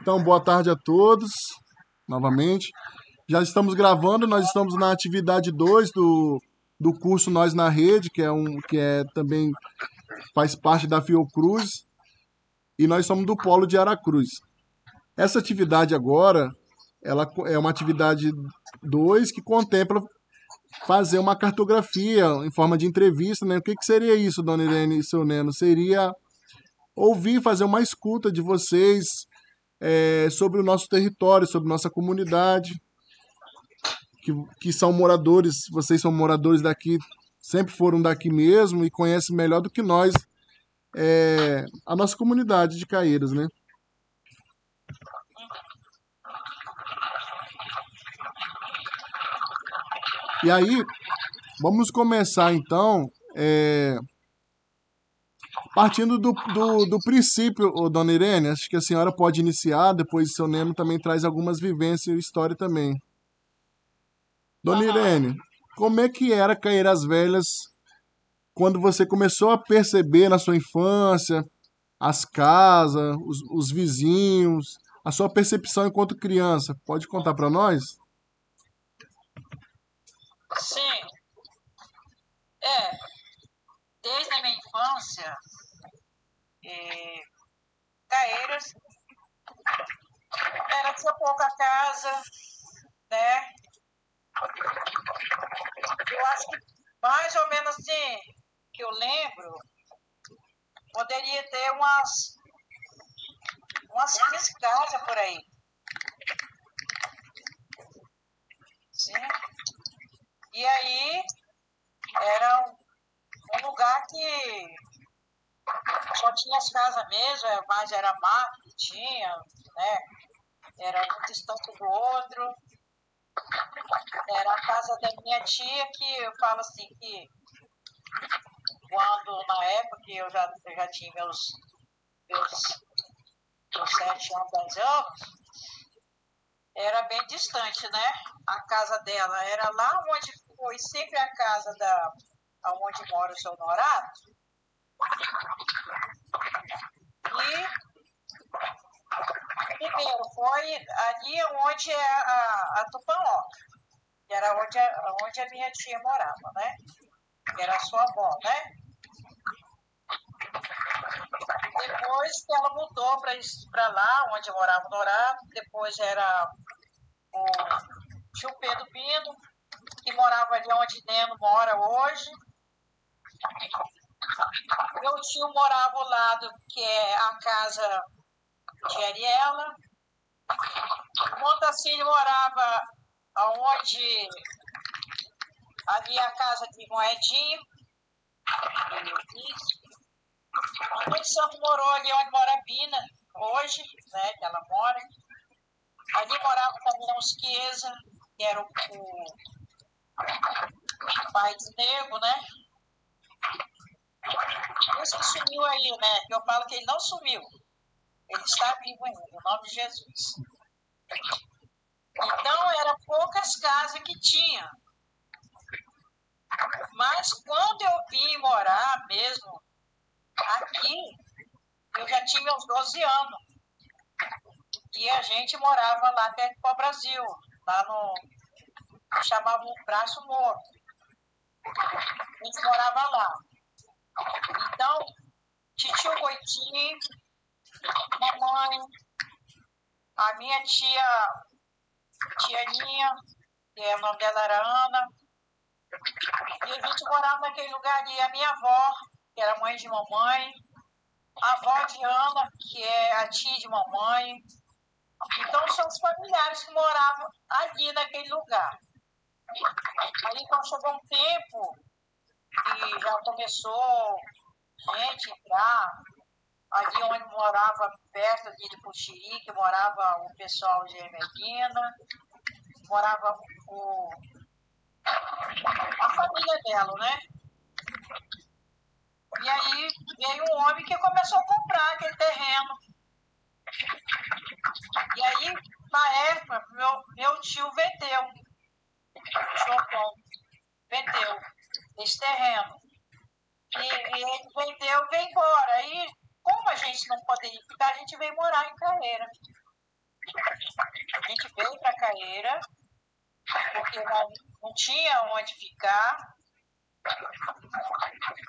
Então, boa tarde a todos, novamente. Já estamos gravando, nós estamos na atividade 2 do curso Nós na Rede, que também faz parte da Fiocruz, e nós somos do Polo de Aracruz. Essa atividade agora, ela é uma atividade 2 que contempla fazer uma cartografia em forma de entrevista, né? O que seria isso, dona Irene e seu Neno? Seria ouvir, fazer uma escuta de vocês sobre o nosso território, sobre nossa comunidade, que são moradores, vocês são moradores daqui, sempre foram daqui mesmo e conhecem melhor do que nós a nossa comunidade de Caieiras, né? E aí, vamos começar então, partindo do princípio, ô, dona Irene, acho que a senhora pode iniciar, depois seu Neno também traz algumas vivências e história também. Dona Irene, como é que era Caieiras Velhas quando você começou a perceber na sua infância as casas, os vizinhos, a sua percepção enquanto criança? Pode contar para nós? Sim, é, desde a minha infância, Caieiras tinha pouca casa, né? Eu acho que mais ou menos assim, que eu lembro, poderia ter umas 15 casas por aí. Sim. E aí era um lugar que só tinha as casas mesmo, mas era mato que tinha, né? Era um distante do outro. Era a casa da minha tia, que eu falo assim, que quando, na época que eu já tinha meus 7 anos, 10 anos, era bem distante, né? A casa dela era lá onde foi sempre a casa onde mora o seu Norato. E primeiro foi ali onde é a Tupanhoca, que era onde a minha tia morava, né? Que era a sua avó, né? Depois que ela mudou para lá, onde morava o Norato, depois era o tio Pedro Pino, que morava ali onde Neno mora hoje. Meu tio morava ao lado, que é a casa de Ariela. O Montacílio morava onde havia a casa de Moedinha. A mãe de Santo morou ali onde mora a Bina, hoje, né, que ela mora. Ali morava também os Chiesa, que era o pai de Nego, né? Esse que sumiu aí, né? Que eu falo que ele não sumiu. Ele está vivo ainda, em nome de Jesus. Então, eram poucas casas que tinha. Mas quando eu vim morar mesmo aqui, eu já tinha meus 12 anos. E a gente morava lá perto do Brasil, lá no chamava o Braço Morto. A gente morava lá. Então, titio Goitinho, mamãe, a minha tia Aninha, que o nome dela era Ana, e a gente morava naquele lugar ali. A minha avó, que era mãe de mamãe, a avó de Ana, que é a tia de mamãe. Então, são os familiares que moravam ali naquele lugar. Aí, quando chegou um tempo que já começou gente a entrar, ali onde morava, perto ali de Puxiri, que morava o pessoal de Medina, morava a família dela, né? E aí veio um homem que começou a comprar aquele terreno. E aí, na época, meu tio vendeu, o Chopin vendeu esse terreno. E ele vendeu e veio embora. Aí, como a gente não poderia ficar, a gente veio morar em Carreira. Caeira, porque não tinha onde ficar.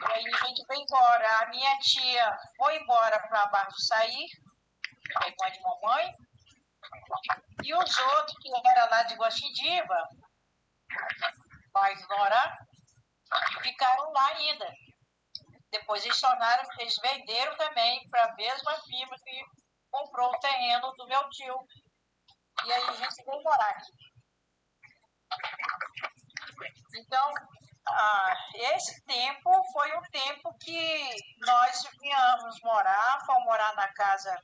E aí a gente veio embora. A minha tia foi embora para Barra do Saí, a irmã de mamãe, e os outros que eram lá de Guaxidiba, mais Norá, ficaram lá ainda. Depois eles venderam também para a mesma firma que comprou o terreno do meu tio. E aí a gente veio morar aqui. Então, esse tempo foi um tempo que nós viemos morar, fomos morar na casa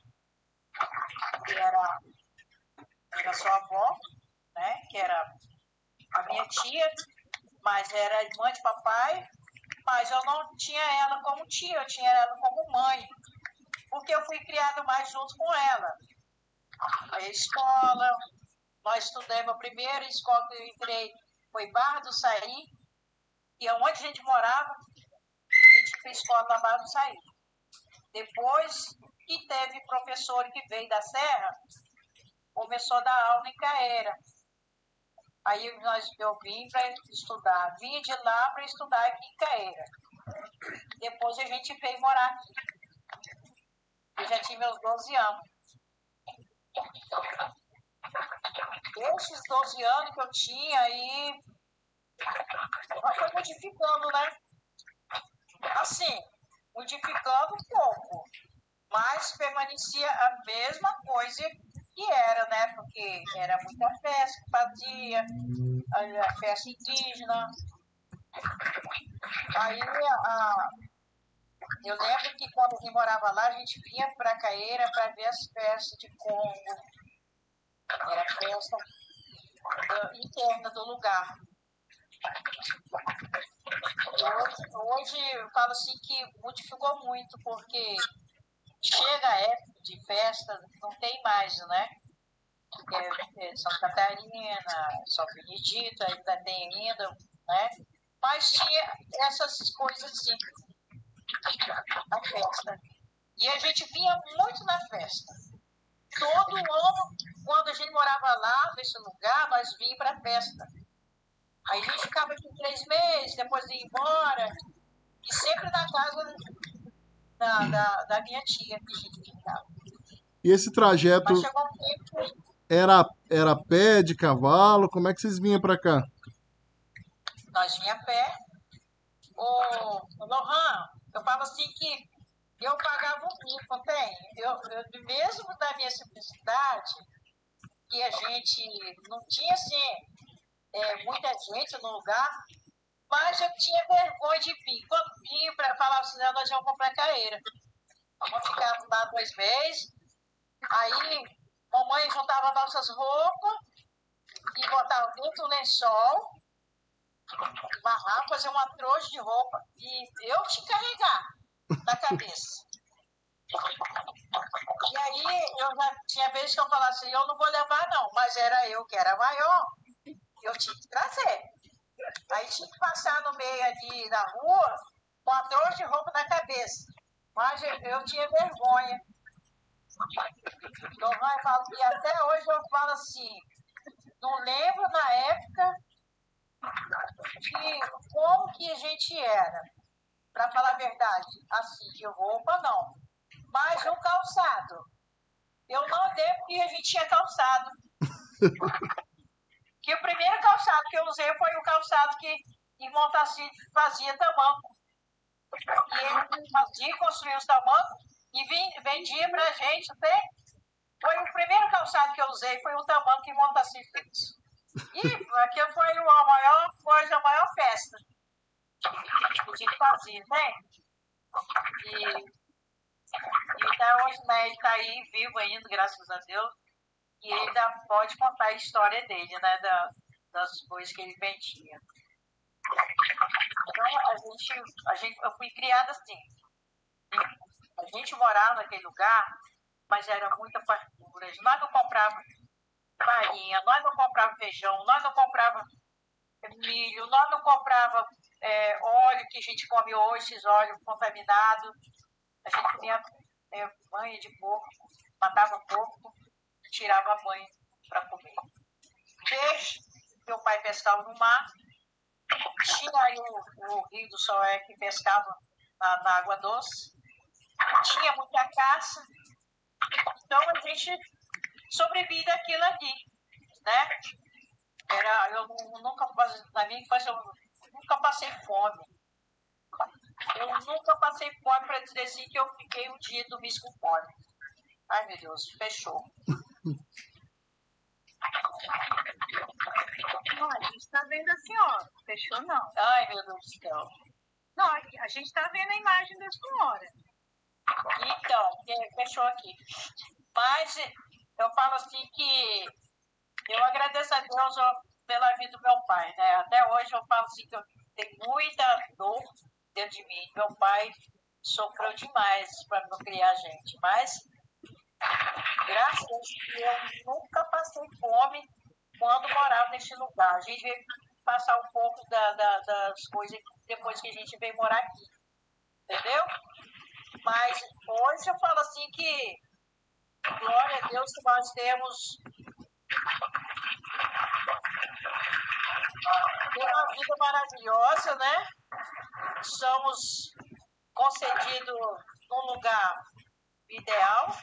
que era sua avó, né? Que era a minha tia, mas era irmã de papai, mas eu não tinha ela como tia, eu tinha ela como mãe, porque eu fui criada mais junto com ela. A escola, nós estudamos, a primeira escola que eu entrei foi Barra do Saí, e onde a gente morava, a gente fez escola na Barra do Saí. Depois que teve professor que veio da Serra, começou a dar aula em Caeira. Aí eu vim para estudar, vim de lá para estudar aqui em Caeira. Depois a gente veio morar aqui. Eu já tinha meus 12 anos. Esses 12 anos que eu tinha aí, foi modificando, né? Assim, modificando um pouco, mas permanecia a mesma coisa que era, né? Porque era muita festa que fazia, a festa indígena. Aí eu lembro que quando eu morava lá, a gente vinha para Caeira para ver as festas de Congo. Era a festa interna do lugar. Hoje eu falo assim que modificou muito, porque chega a época de festa, não tem mais, né? Santa Catarina, São Benedito, ainda tem ainda, né? Mas tinha essas coisas assim, na festa. E a gente vinha muito na festa. Todo ano, quando a gente morava lá, nesse lugar, nós vínhamos para a festa. Aí a gente ficava aqui 3 meses, depois ia embora, e sempre na casa da minha tia que a gente ficava. E esse trajeto Mas chegou um tempo que era a pé, de cavalo? Como é que vocês vinham para cá? nós vinha a pé. O Lohan, eu falo assim que eu pagava um mico, tem? Mesmo da minha simplicidade, que a gente não tinha assim, muita gente no lugar, mas eu tinha vergonha de vir. Quando vinha para falar assim, nós vamos comprar Caeira. Vamos ficar lá 2 meses. Aí, mamãe juntava nossas roupas e botava dentro do lençol, amarrar, fazer uma trouxa de roupa e eu te carregar na cabeça. E aí, eu já tinha vezes que eu falava assim, eu não vou levar não, mas era eu que era maior, eu tinha que trazer. Aí tinha que passar no meio ali da rua com a trouxa de roupa na cabeça. Mas eu tinha vergonha. Então, eu falo que até hoje eu falo assim, não lembro na época de como que a gente era. Para falar a verdade, assim, de roupa não. Mas o calçado. Eu não lembro que a gente tinha calçado. Que o primeiro calçado que eu usei foi o calçado que irmão Tassi fazia tamanco. E ele fazia, construía os tamancos e vendia pra gente até. Foi o primeiro calçado que eu usei, foi o tamanco que irmão Tassi fez. E aquilo foi a maior coisa, a maior festa que a gente fazia, né? E até hoje, né, ele está aí vivo ainda, graças a Deus. E ele ainda pode contar a história dele, né? Das coisas que ele vendia. Então, eu fui criada assim. A gente morava naquele lugar, mas era muita fartura. Nós não comprávamos farinha, nós não comprávamos feijão, nós não comprávamos milho, nós não comprávamos óleo que a gente come hoje, esses óleos contaminados. A gente comia banha de porco, matava porco, tirava banho para comer. peixe, meu pai pescava no mar, tinha aí o Rio do Soé que pescava na água doce, tinha muita caça, então a gente sobrevivia daquilo ali, né? Eu nunca, na minha infância, eu nunca passei fome. Eu nunca passei fome para dizer assim que eu fiquei um dia do mês com fome. Ai, meu Deus, fechou. Não, a gente está vendo a senhora. Fechou, não. Ai, meu Deus do céu. Não, a gente está vendo a imagem da senhora. Então, fechou aqui. Mas eu falo assim que eu agradeço a Deus pela vida do meu pai, né? Até hoje eu falo assim que eu tenho muita dor dentro de mim. Meu pai sofreu demais para não criar a gente, mas graças a Deus eu nunca passei fome quando morava neste lugar. A gente veio passar um pouco das coisas depois que a gente veio morar aqui, entendeu? Mas hoje eu falo assim que glória a Deus que nós temos uma vida maravilhosa, né? Somos concedidos num lugar ideal,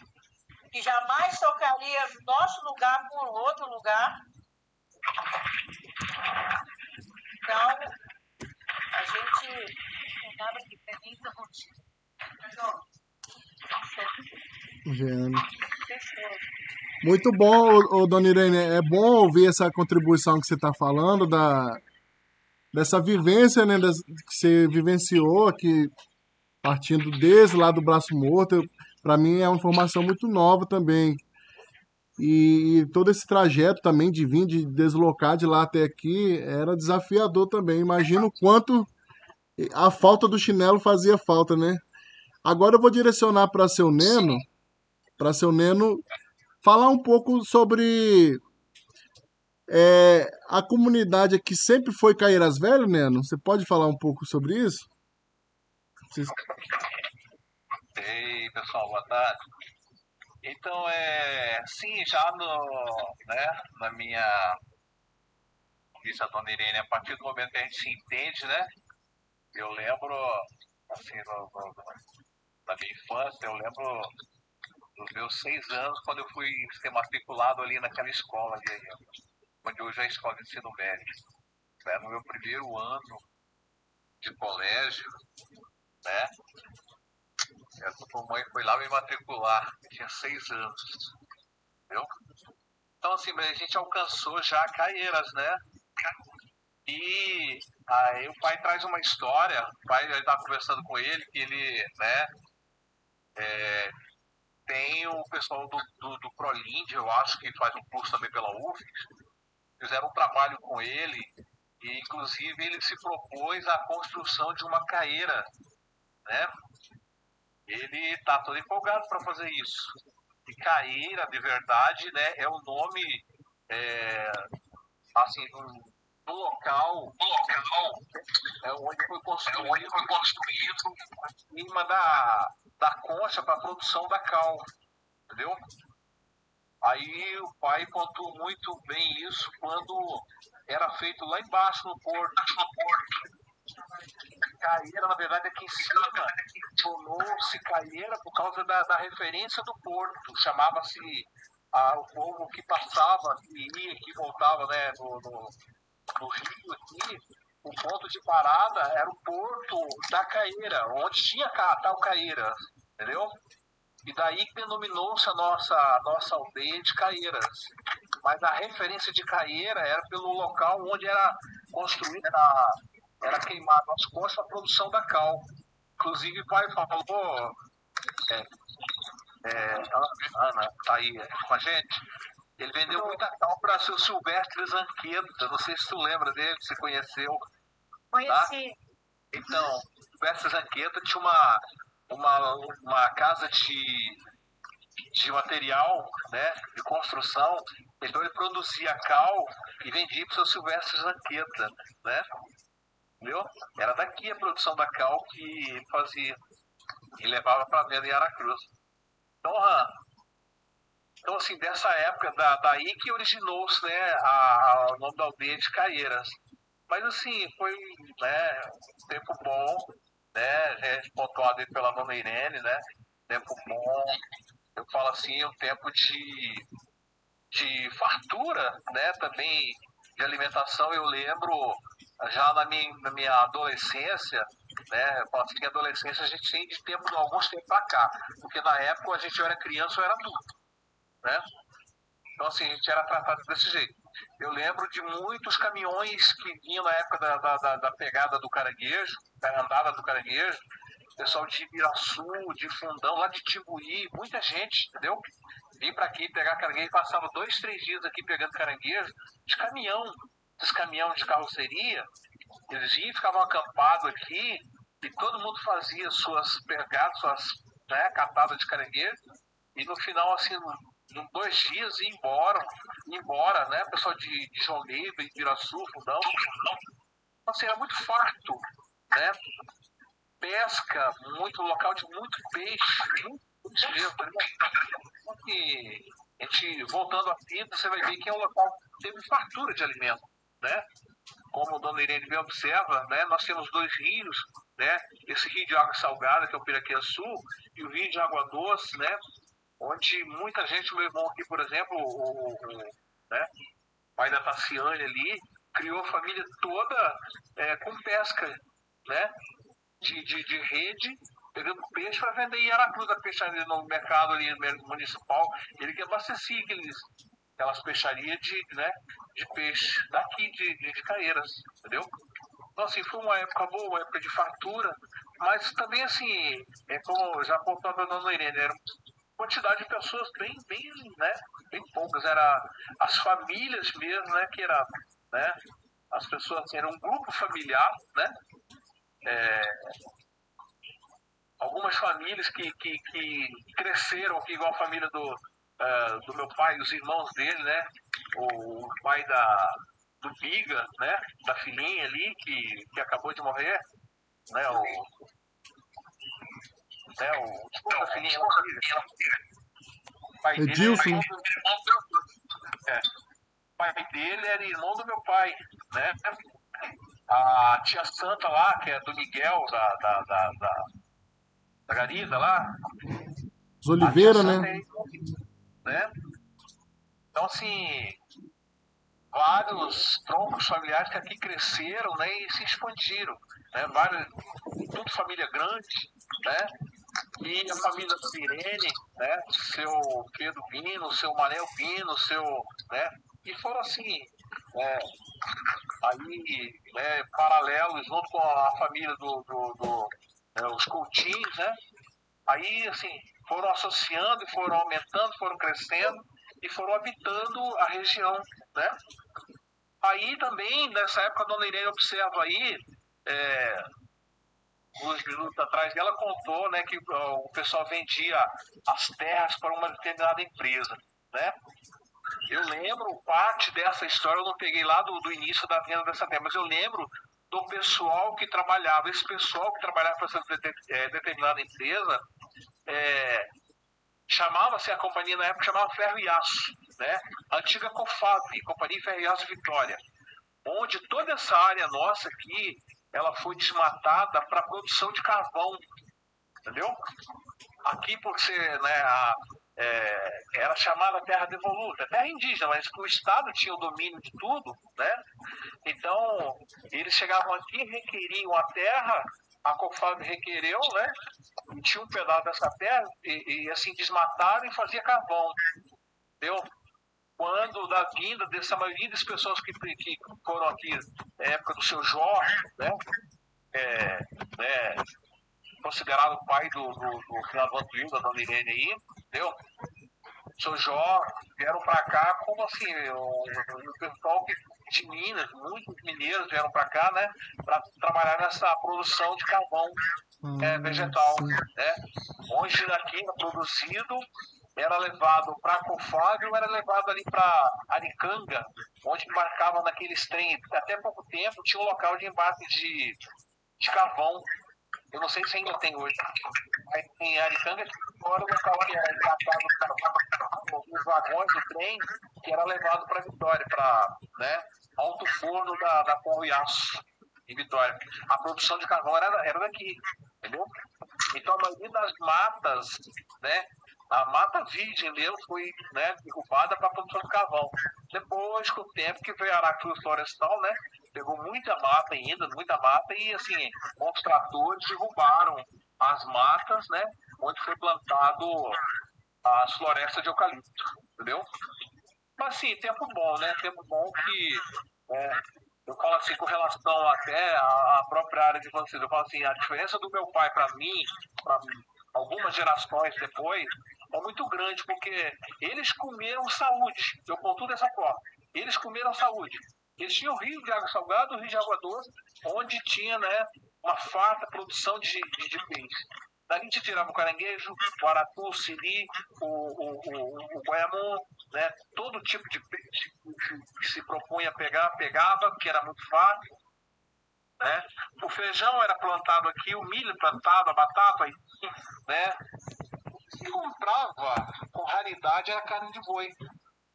que jamais trocaria nosso lugar por outro lugar. Então, a gente não nada que permita Muito bom, dona Irene. É bom ouvir essa contribuição que você está falando, dessa vivência, né, que você vivenciou aqui, partindo desde lá do Braço Morto. Para mim é uma informação muito nova também. E todo esse trajeto também de vir, de deslocar de lá até aqui, era desafiador também. Imagino o quanto a falta do chinelo fazia falta, né? Agora eu vou direcionar para seu Neno falar um pouco sobre a comunidade aqui sempre foi Caieiras Velho, Neno? Você pode falar um pouco sobre isso? Vocês- Ei, pessoal, boa tarde. Então, sim, já na minha disse a dona Irene, a partir do momento que a gente se entende, né? Eu lembro, assim, na minha infância, eu lembro dos meus 6 anos, quando eu fui ser matriculado ali naquela escola ali, onde hoje é a escola de ensino médio. Né? No meu primeiro ano de colégio, né? A mamãe foi lá me matricular, eu tinha 6 anos, entendeu? Então, assim, a gente alcançou já Caieiras, né? E aí o pai traz uma história, o pai estava conversando com ele, que ele, né, tem o pessoal do ProLind, eu acho que faz um curso também pela UF, fizeram um trabalho com ele, e inclusive ele se propôs a construção de uma caeira, né? Ele está todo empolgado para fazer isso. E caeira, de verdade, né, é o nome, assim, do local onde foi construído em cima da concha para a produção da cal, entendeu? Aí o pai contou muito bem isso quando era feito lá embaixo no porto. Caeira, na verdade, aqui em cima, tornou-se Caeira por causa da referência do porto. Chamava-se o povo que passava, que ia, que voltava, né, no rio aqui, o ponto de parada era o porto da Caeira, onde tinha a tal Caeira, entendeu? E daí que denominou-se a nossa aldeia de Caieiras. Mas a referência de Caeira era pelo local onde era construída, era queimado as conchas para a produção da cal. Inclusive o pai falou, Ana está aí com a gente, ele vendeu muita cal para seu Silvestre Zanqueta, não sei se tu lembra dele, se conheceu. Conheci. Tá? Então, Silvestre Zanqueta tinha uma casa de material, né, de construção, então ele produzia cal e vendia para o seu Silvestre Zanqueta, né? Entendeu? Era daqui a produção da cal que ele fazia e levava para venda em Aracruz. Então, Então, assim, dessa época, daí que originou-se, né, o nome da aldeia de Caieiras. Mas, assim, foi, né, um tempo bom, né, gente pontuado aí pela dona Irene, né, tempo bom, eu falo assim, um tempo de fartura, né, também de alimentação. Eu lembro, já na minha adolescência, né, eu falo assim, que a adolescência a gente tem de alguns tempos para cá, porque na época a gente era criança ou era adulto, né? Então, assim, a gente era tratado desse jeito. Eu lembro de muitos caminhões que vinham na época da pegada do caranguejo, da andada do caranguejo, pessoal de Ibiraçu, de Fundão, lá de Timbuí, muita gente, entendeu? Vim para aqui pegar caranguejo, passava 2, 3 dias aqui pegando caranguejo, de caminhão, esses caminhões de carroceria, eles iam, ficavam acampados aqui, e todo mundo fazia suas pegadas, suas, né, catadas de caranguejo, e no final, assim, em 2 dias ia embora, né? Pessoal de Joneiro, Ibiraçu, Fundão. Então, assim, era muito farto, né? Pesca, muito local de muito peixe, muito peixe mesmo, tá ligado? E a gente, voltando à Pinto, você vai ver que é um local que teve fartura de alimento, né? Como a dona Irene bem observa, né? Nós temos 2 rios, né? Esse rio de água salgada, que é o Piraquê-Açu, e o rio de água doce, né? Onde muita gente, meu irmão aqui, por exemplo, né, pai da Tassiane ali, criou a família toda com pesca, né, de rede, pegando peixe para vender em Aracruz, a peixaria no mercado ali municipal. Ele que abastecia aquelas peixarias né, de peixe daqui, de Caieiras, entendeu? Então, assim, foi uma época boa, uma época de fartura, mas também, assim, como já apontou a dona Irene, era quantidade de pessoas né, bem poucas, era as famílias mesmo, né, que era, né, as pessoas, assim, era um grupo familiar, né, algumas famílias que cresceram aqui, igual a família do meu pai, os irmãos dele, né, o pai do Biga, né, da filhinha ali, que acabou de morrer, né, o da filhinha, o pai dele Edilson. o pai dele era irmão do meu pai, né? A tia Santa lá, que é do Miguel, da Garida lá, Os a tia Oliveira, Santa né? é irmão, né? Então, assim, vários troncos familiares que aqui cresceram, né, e se expandiram, né? Tudo família grande, né? E a família da Irene, né? Seu Pedro Pino, seu Manel Pino, né? E foram assim, aí, né, paralelos, junto com a família os Coutinhos, né? Aí, assim, foram associando e foram aumentando, foram crescendo e foram habitando a região, né? Aí também, nessa época, a dona Irene observa aí, uns minutos atrás, ela contou, né, que o pessoal vendia as terras para uma determinada empresa, né? Eu lembro parte dessa história, eu não peguei lá do início da venda dessa terra, mas eu lembro do pessoal que trabalhava, esse pessoal que trabalhava para essa determinada empresa, chamava-se a companhia na época, chamava Ferro e Aço, né? A antiga COFAV, Companhia Ferro e Aço Vitória, onde toda essa área nossa aqui, ela foi desmatada para a produção de carvão, entendeu? Aqui, por ser, né, era chamada terra devoluta, terra indígena, mas o Estado tinha o domínio de tudo, né? Então, eles chegavam aqui, requeriam a terra, a COFAB requereu, né? E tinha um pedaço dessa terra, e assim, desmataram e fazia carvão, entendeu? Quando da vinda dessa maioria das pessoas que foram aqui na época do seu Jorge, né? Considerado o pai do senador Antônio, da dona Irene aí, entendeu? O seu Jorge vieram para cá, como assim, o pessoal de Minas, muitos mineiros vieram para cá, né? Para trabalhar nessa produção de carvão vegetal, né? Onde aqui era produzido, era levado para Confável, era levado ali para Aricanga, onde embarcava naqueles trens, até pouco tempo tinha um local de embarque de carvão, Eu não sei se ainda tem hoje. Mas em Aricanga tinha agora o local que era engatado os vagões do trem que era levado para Vitória, para, né, Alto Forno da Conviaço, em Vitória. A produção de carvão era daqui, entendeu? Então a maioria das matas, né, a mata virgem mesmo foi, né, derrubada para a produção de carvão. Depois, com o tempo que veio a Aracruz Florestal, né, pegou muita mata ainda, muita mata, e assim, os tratores derrubaram as matas, né, onde foi plantado as florestas de eucalipto, entendeu? Mas assim, tempo bom, né? Tempo bom que eu falo assim com relação até à própria área de vocês. Eu falo assim, a diferença do meu pai para mim, para algumas gerações depois, é muito grande, porque eles comeram saúde. Eu pontuo dessa forma. Eles comeram saúde. Eles tinham rio de água salgada, rio de água doce, onde tinha, né, uma farta produção de peixe. Dali a gente tirava o caranguejo, o aratu, o siri, o goiamum, né? Todo tipo de peixe que se propunha pegar, pegava, que era muito fácil. Né? O feijão era plantado aqui, o milho plantado, a batata, né? Se comprava com raridade era carne de boi.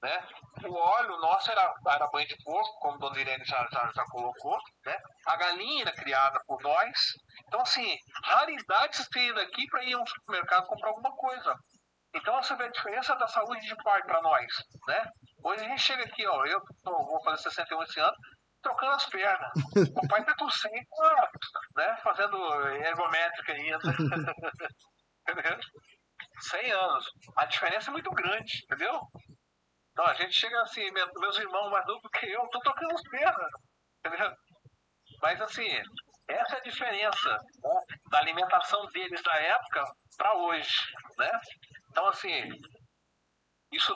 Né? O óleo nosso era banho de porco, como a dona Irene já colocou, né? A galinha era criada por nós. Então, assim, raridade você tem daqui para ir a um supermercado comprar alguma coisa. Então, você vê a diferença da saúde de pai para nós, né? Hoje a gente chega aqui, ó, eu vou fazer 61 esse ano, trocando as pernas. O pai tá com 100, né? Fazendo ergométrica ainda. 100 anos. A diferença é muito grande, entendeu? Então, a gente chega assim, meus irmãos mais novos que eu, tô tocando os pernas, entendeu? Mas, assim, essa é a diferença, né, da alimentação deles da época para hoje, né? Então, assim, isso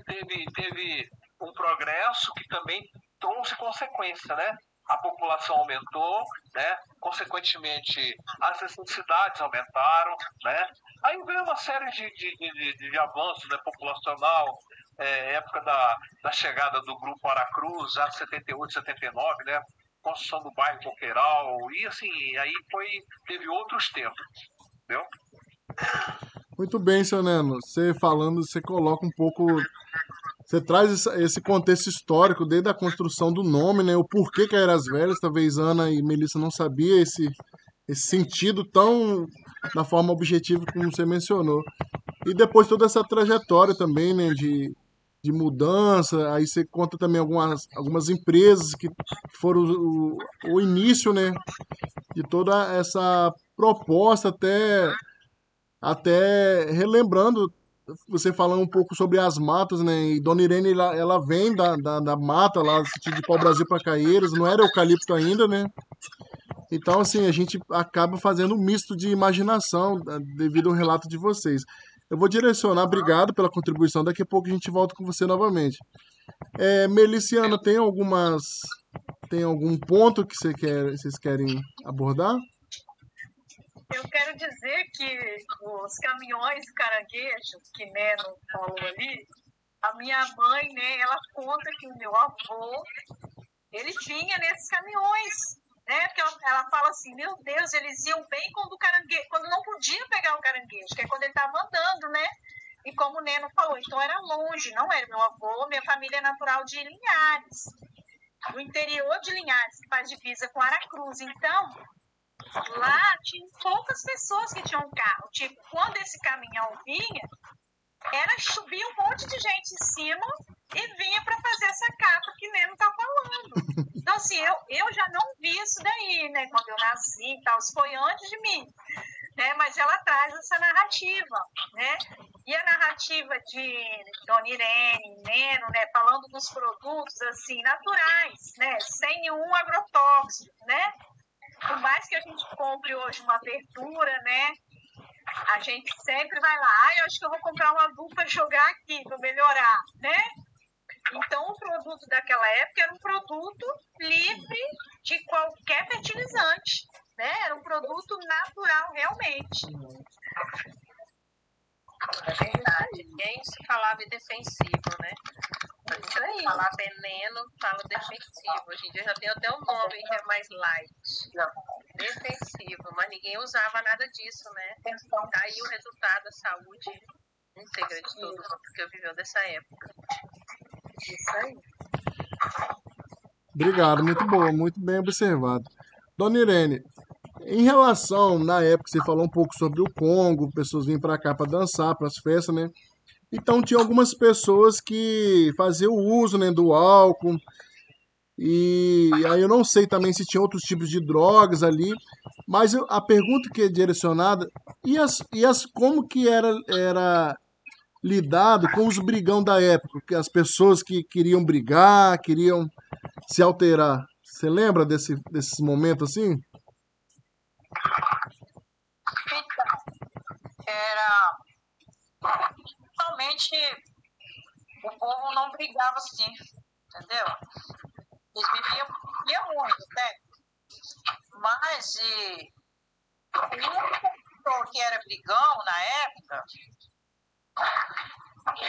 teve um progresso que também trouxe consequência, né? A população aumentou, né? Consequentemente, as necessidades aumentaram, né? Aí veio uma série de avanços, né, populacional, época da chegada do Grupo Aracruz, já 78, 79, né? Construção do bairro Coqueiral, e assim, aí teve outros tempos, entendeu? Muito bem, seu Neno. Você falando, você coloca um pouco. Você traz esse contexto histórico desde a construção do nome, né? O porquê que era as velhas. Talvez Ana e Melissa não sabiam esse sentido tão da forma objetiva como você mencionou. E depois toda essa trajetória também, né? De mudança. Aí você conta também algumas empresas que foram o início, né? De toda essa proposta até relembrando, você falando um pouco sobre as matas, né? E Dona Irene, ela vem da mata lá, de pau-brasil para Caieiras, não era eucalipto ainda, né? Então, assim, a gente acaba fazendo um misto de imaginação devido ao relato de vocês. Eu vou direcionar, obrigado pela contribuição, daqui a pouco a gente volta com você novamente. Meliciana, tem algum ponto que vocês querem abordar? Eu quero dizer que os caminhões caranguejo, que Neno falou ali, a minha mãe, né, ela conta que o meu avô, ele vinha nesses caminhões, né, porque ela fala assim, meu Deus, eles iam bem quando não podia pegar o caranguejo, que é quando ele estava andando, né, e como o Neno falou, então era longe, não era meu avô, minha família é natural de Linhares, do interior de Linhares, que faz divisa com Aracruz, então lá tinha poucas pessoas que tinham carro. Tipo, quando esse caminhão vinha, subia um monte de gente em cima e vinha para fazer essa capa que Neno tá falando. Então, assim, eu já não vi isso daí, né? Quando eu nasci e tal, isso foi antes de mim. Né? Mas ela traz essa narrativa, né? E a narrativa de Dona Irene, Neno, né? Falando dos produtos, assim, naturais, né? Sem nenhum agrotóxico, né? Por mais que a gente compre hoje uma verdura, né? A gente sempre vai lá, eu acho que eu vou comprar um adubo para jogar aqui, para melhorar, né? Então, o produto daquela época era um produto livre de qualquer fertilizante, né? Era um produto natural, realmente. É verdade. Ninguém se falava defensivo, né? Isso aí. Falar veneno, fala defensivo. Hoje em dia já tem até um nome que é mais light. defensivo, mas ninguém usava nada disso, né? Daí o resultado da saúde íntegra de todo mundo que viveu dessa época. Isso aí. Obrigado, muito bom, muito bem observado. Dona Irene, em relação, na época, você falou um pouco sobre o Congo, pessoas vinham para cá para dançar, para as festas, né? Então tinha algumas pessoas que faziam uso, né, do álcool, e aí eu não sei também se tinha outros tipos de drogas ali, mas a pergunta que é direcionada, como que era lidado com os brigão da época, que as pessoas que queriam brigar, queriam se alterar. Você lembra desses momentos assim? Então, era. Realmente, o povo não brigava assim, entendeu? Eles bebiam muito, né? Mas, o único que era brigão na época, aqui,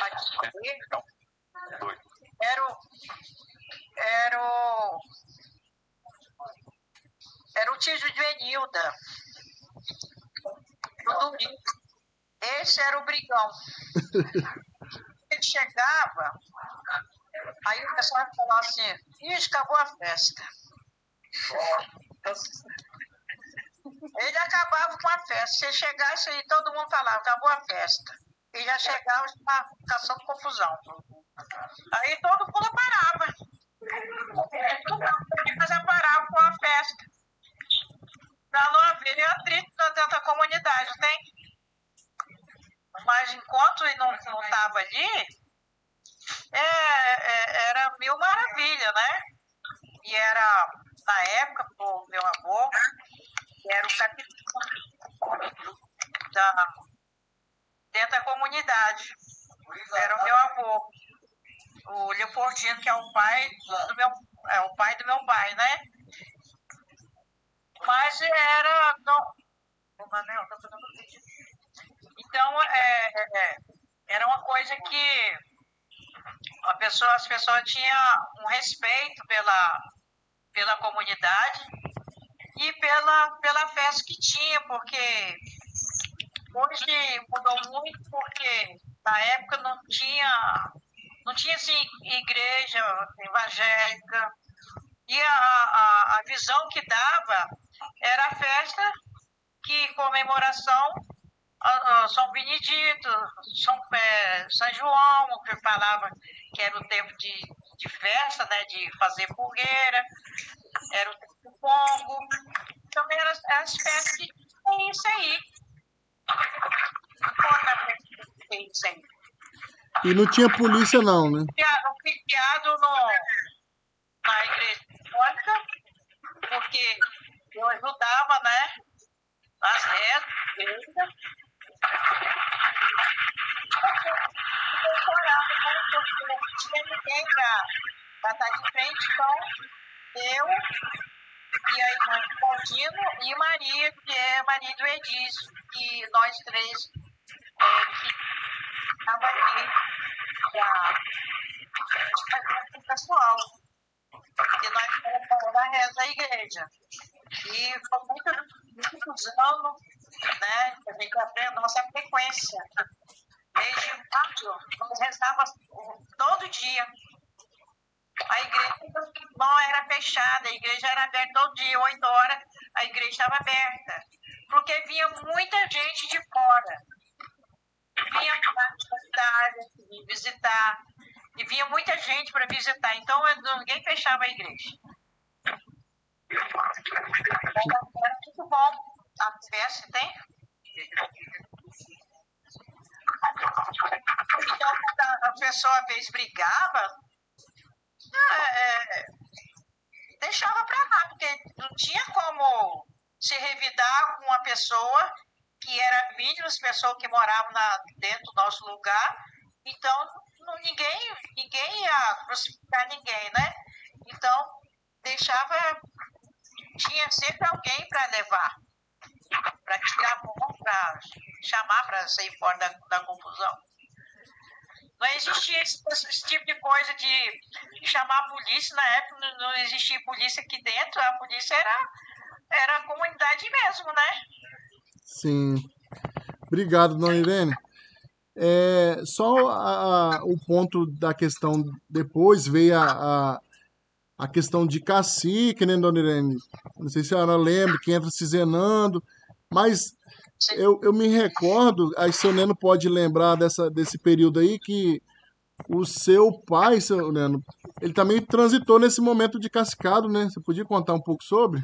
era o, era o, era o tio de Enilda, do Domingo. Esse era o brigão. Ele chegava, aí o pessoal falava assim, ixi, acabou a festa. Ele acabava com a festa. Se chegasse aí, todo mundo falava, acabou a festa. E já chegava caçando confusão. Aí todo mundo parava. Mas parava com a festa. Pra não haver atrito dentro da comunidade, tem? Mas enquanto ele não estava ali, era mil maravilha, né? E era, na época, o meu avô, era o capitão dentro da comunidade. Era o meu avô, o Leopoldino, que é o pai do meu pai, né? Mas era. Não, então, era uma coisa que as pessoas tinham um respeito pela comunidade e pela festa que tinha, porque hoje mudou muito, porque na época não tinha assim, igreja evangélica, e a visão que dava era a festa que comemoração São Benedito, São João, que falava que era o tempo de festa, né, de fazer fogueira, era o tempo do Congo. Então eram as festas que tinha isso aí. Isso aí. E não tinha polícia não, né? Eu fui criado na igreja católica, porque eu ajudava, né, nas rezas, igreja. Eu chorava, né, porque não tinha ninguém para estar de frente, então eu e a irmã de Claudino e Maria, que é Maria do Edício, que nós três estava aqui para fazer o pessoal, que nós estamos na reza da igreja. E foi muitos anos, né, a gente aprende a nossa frequência. Desde março, nós rezávamos todo dia. A igreja não era fechada, a igreja era aberta todo dia, 8 horas, a igreja estava aberta. Porque vinha muita gente de fora. Vinha da cidade visitar. E vinha muita gente para visitar. Então, ninguém fechava a igreja. Era muito bom. A festa tem? Então, quando a pessoa às vezes brigava, deixava para lá, porque não tinha como se revidar com uma pessoa que era mínima, pessoa que morava dentro do nosso lugar. Então, ninguém ia crucificar ninguém, né? Então, tinha sempre alguém para levar, para tirar a mão, para chamar para sair fora da confusão. Não existia esse tipo de coisa de chamar a polícia. Na época não existia polícia aqui dentro, a polícia era Era a comunidade mesmo, né? Sim. Obrigado, dona Irene. Só o ponto da questão, depois veio a questão de cacique, né, dona Irene? Não sei se a senhora lembra, que entra cizenando, mas eu me recordo, aí seu Neno pode lembrar desse período aí, que o seu pai, seu Neno, ele também transitou nesse momento de cascado, né? Você podia contar um pouco sobre?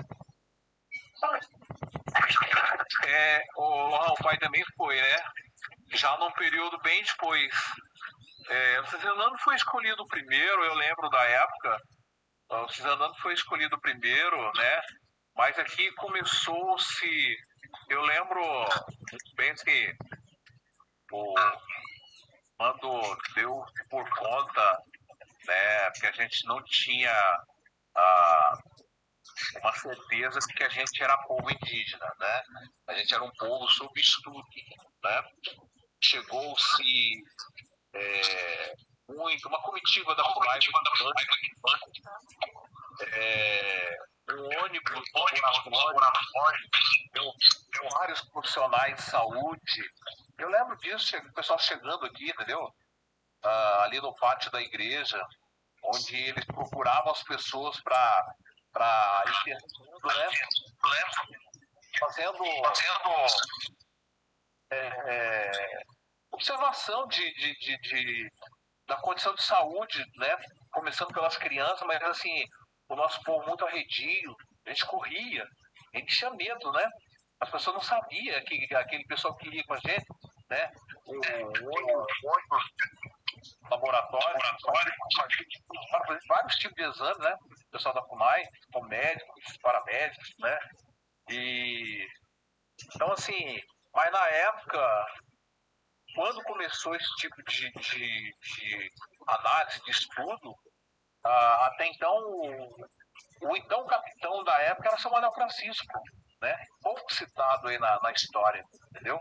O pai também foi, né? Já num período bem depois. O Cisanando foi escolhido primeiro, eu lembro da época. O Cisanando foi escolhido primeiro, né? Mas aqui começou-se. Eu lembro bem que quando deu por conta, né? Porque a gente não tinha uma certeza de que a gente era povo indígena, né? A gente era um povo sob estudo, né? Chegou-se uma comitiva da FUNAI, um ônibus laboratório, deu vários profissionais de saúde. Eu lembro disso, o pessoal chegando aqui, entendeu? Ali no pátio da igreja, onde eles procuravam as pessoas para ir né? Fazendo observação da condição de saúde, né? Começando pelas crianças, mas assim, o nosso povo muito arredio, a gente corria, a gente tinha medo, né? As pessoas não sabiam que aquele pessoal que ia com a gente, né? O laboratório, fazia vários tipos de exames, né? O pessoal da FUNAI, com médicos, paramédicos, né? E então assim, mas na época, quando começou esse tipo de análise, de estudo, até então o então capitão da época era São Manuel Francisco, né? Pouco citado aí na história, entendeu?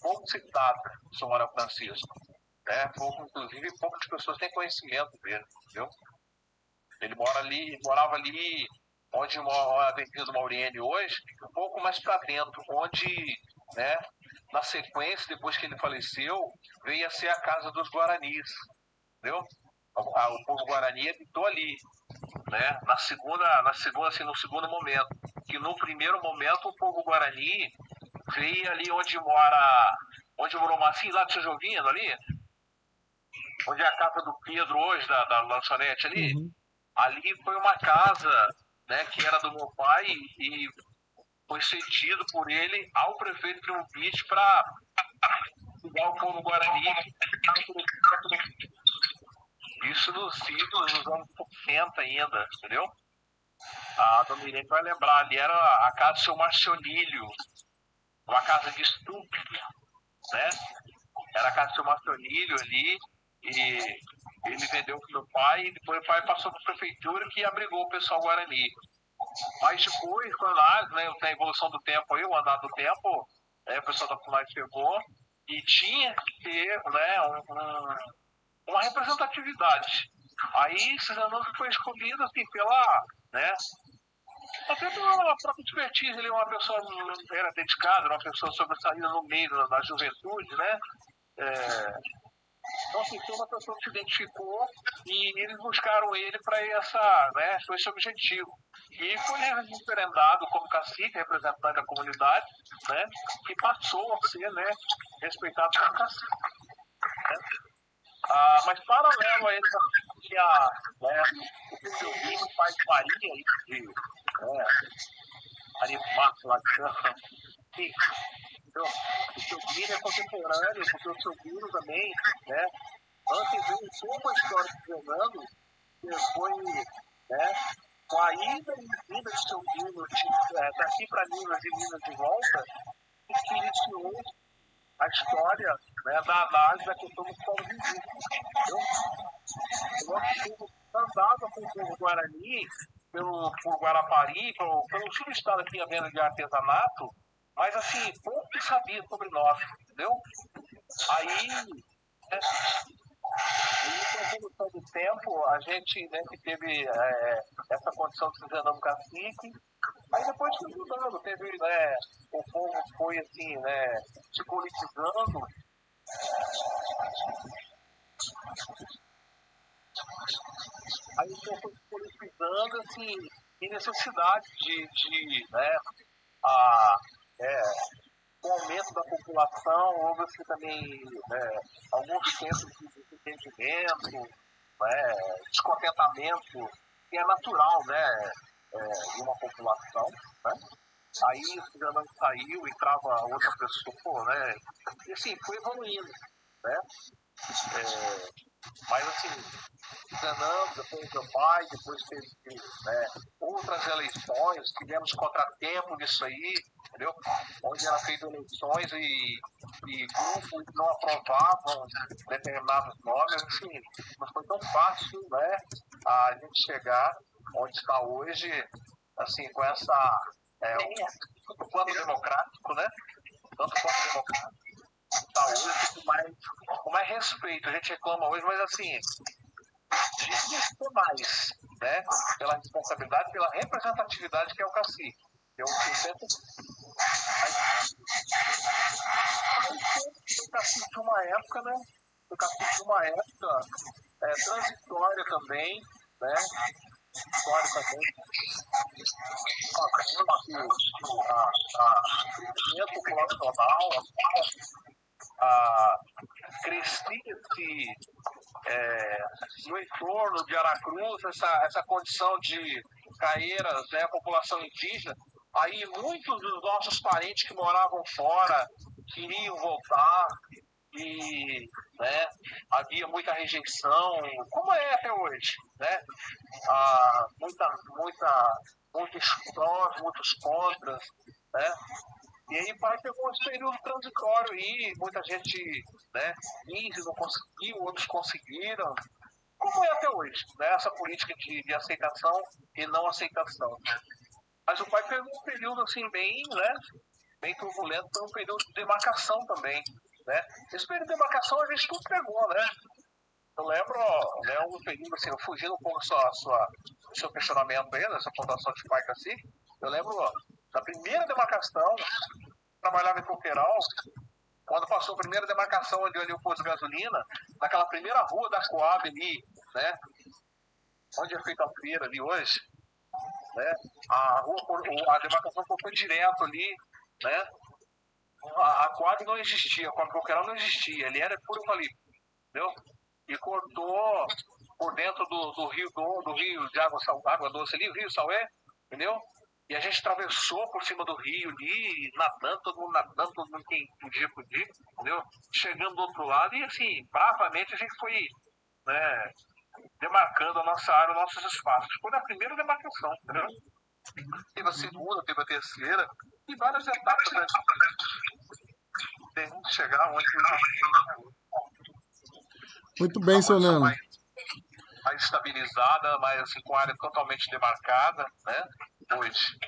Pouco citado São Manuel Francisco, né? Inclusive, poucas pessoas têm conhecimento dele, entendeu? Ele morava ali onde mora a Avenida do Maurienne hoje, um pouco mais para dentro, onde, né, na sequência, depois que ele faleceu, veio a ser a casa dos Guaranis, entendeu? O povo Guarani habitou ali, né? Assim, no segundo momento, que no primeiro momento o povo Guarani veio ali onde morou o Massim, lá do seu Jovino ali, onde é a casa do Pedro hoje, da lanchonete ali. Uhum. Ali foi uma casa, né, que era do meu pai e foi cedido por ele ao prefeito Primo Pitt para cuidar o povo Guarani. Isso nos anos 60 ainda, entendeu? A dona Irene vai lembrar, ali era a casa do seu Marcionílio, uma casa de estupe, né? Era a casa do seu Marcionílio ali, e ele vendeu para o meu pai, e depois o pai passou para a prefeitura que abrigou o pessoal Guarani. Mas depois, com a análise, né, a evolução do tempo aí, o andar do tempo, né, o pessoal da FUNAI chegou e tinha que ter, né, uma representatividade. Aí, Cisneros foi escolhido assim, né, até pela própria expertise, ele uma pessoa era dedicada, uma pessoa sobressaída no meio da juventude, né? Então, assim, foi uma pessoa que se identificou e eles buscaram ele para né, esse objetivo. E foi referendado como cacique, representante da comunidade, né? E passou a ser, né, respeitado como cacique. Né? Mas paralelo a ele, tinha, né, o seu filho, o pai de Maria, né, Maria Marcos Lacan, então, o seu filho é contemporâneo, porque o seu filho também, né, antes veio toda a história de Fernando, que foi, né, com a ida e vinda de seu filho daqui para Minas e Minas de volta, que iniciou a história, né, da análise da questão dos povos indígenas. Então, o nosso povo andava com o povo Guarani, por Guarapari, pelo subestado aqui a venda de artesanato, mas assim, pouco que sabia sobre nós, entendeu? Aí, né, com a evolução do tempo, a gente, né, que teve essa condição de se um cacique, Aí depois foi mudando, teve, né, o povo foi assim, né, se politizando. Aí o povo foi se politizando, assim, em necessidade né, a, é, com o aumento da população, houve assim, também, né, alguns tempos de desentendimento, né, descontentamento, que é natural, né, de uma população, né? Aí esse não saiu, entrava outra pessoa, né? E assim, foi evoluindo, né? Mas assim, Fernando, depois meu pai, depois teve, né, outras eleições, tivemos contratempo nisso aí, entendeu? Onde era feito eleições e grupos não aprovavam determinados nomes, assim, não foi tão fácil, né, a gente chegar onde está hoje, assim, com essa, o plano democrático, né? Tanto quanto democrático, está hoje com mais respeito. A gente reclama hoje, mas assim, existe mais, né? Pela responsabilidade, pela representatividade que é o cacique. Eu sempre. O cacique de uma época, né? O cacique de uma época transitória também, né? História também. Crescimento populacional, crescia-se no entorno de Aracruz, essa condição de caeiras, né, a população indígena. Aí muitos dos nossos parentes que moravam fora queriam voltar e, né, havia muita rejeição, como é até hoje, né? Muitos prós, muitos contras, né? E aí parece que alguns períodos transitórios aí, muita gente, né, quis e não conseguiu, outros conseguiram, como é até hoje, né, essa política de aceitação e não aceitação. Mas o pai pegou um período assim bem, né, bem turbulento, foi um período de demarcação também, né. Esse período de demarcação a gente tudo pegou, né. Eu lembro, né, um período assim, fugindo um pouco do seu questionamento aí, dessa fundação de pai cacique, eu lembro da primeira demarcação, trabalhava em Coqueiral, quando passou a primeira demarcação onde ali o posto de gasolina, naquela primeira rua da Coab ali, né, onde é feita a feira ali hoje, né, a demarcação foi direto ali, né, a Coab não existia, a Coab Coqueiral não existia, ele era puro eucalipto, entendeu? E cortou por dentro do rio de água doce ali, o rio Saué, entendeu? E a gente atravessou por cima do rio ali, nadando, todo mundo quem podia, entendeu? Chegando do outro lado e assim, bravamente a gente foi, né, demarcando a nossa área, os nossos espaços. Foi na primeira demarcação, entendeu? Teve a segunda, teve a terceira, e várias etapas, né? Tem que chegar onde. Muito bem, seu Neno. Mais estabilizada, mas assim, com a área totalmente demarcada, né? Hoje.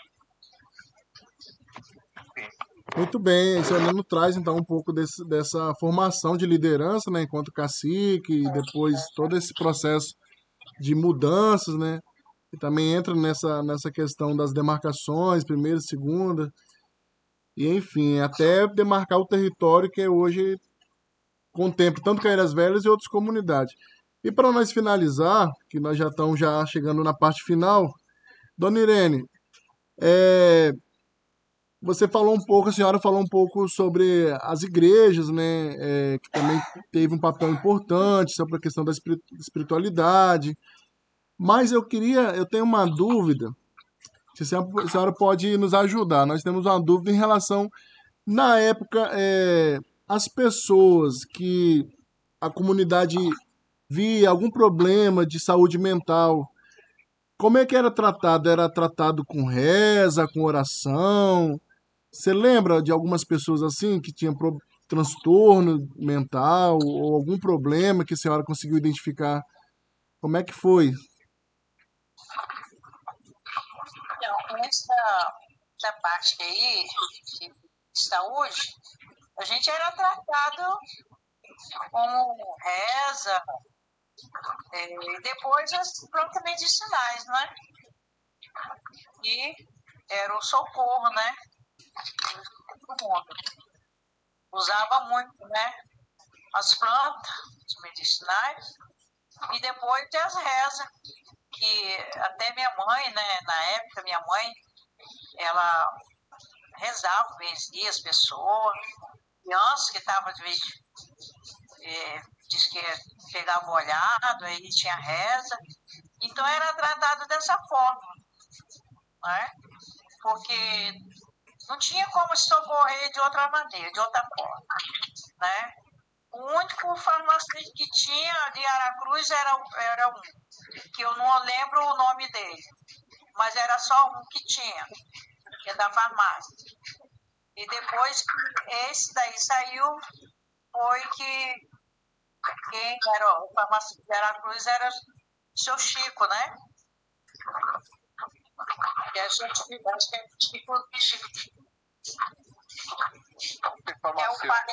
Sim. Muito bem, seu Neno traz então um pouco dessa formação de liderança, né, enquanto cacique, e depois todo esse processo de mudanças, né, e também entra nessa questão das demarcações, primeira, segunda, e enfim, até demarcar o território que hoje contempla tanto Caeiras Velhas e outras comunidades. E para nós finalizar, que nós já estamos já chegando na parte final, Dona Irene, você falou um pouco, a senhora falou um pouco sobre as igrejas, né, que também teve um papel importante sobre a questão da espiritualidade. Mas eu tenho uma dúvida, se a senhora pode nos ajudar. Nós temos uma dúvida em relação, na época, as pessoas que a comunidade via algum problema de saúde mental, como é que era tratado? Era tratado com reza, com oração? Você lembra de algumas pessoas assim que tinham transtorno mental ou algum problema que a senhora conseguiu identificar? Como é que foi? Então, da parte aí, de saúde, a gente era tratado como reza, e depois as plantas medicinais, não é? E era o socorro, né? Todo mundo. Usava muito, né? As plantas, os medicinais, e depois tem as rezas, que até minha mãe, né? Na época, minha mãe, ela rezava, benzia as pessoas, crianças que estavam, às vezes, diz que pegava molhado, aí tinha reza. Então era tratado dessa forma, né? Porque não tinha como se socorrer de outra maneira, de outra forma, né? O único farmacêutico que tinha de Aracruz era um, que eu não lembro o nome dele, mas era só um que tinha, que é da farmácia. E depois que esse daí saiu, foi que quem era o farmacêutico de Aracruz era o seu Chico, né? E a gente, acho que é Chico é o pai,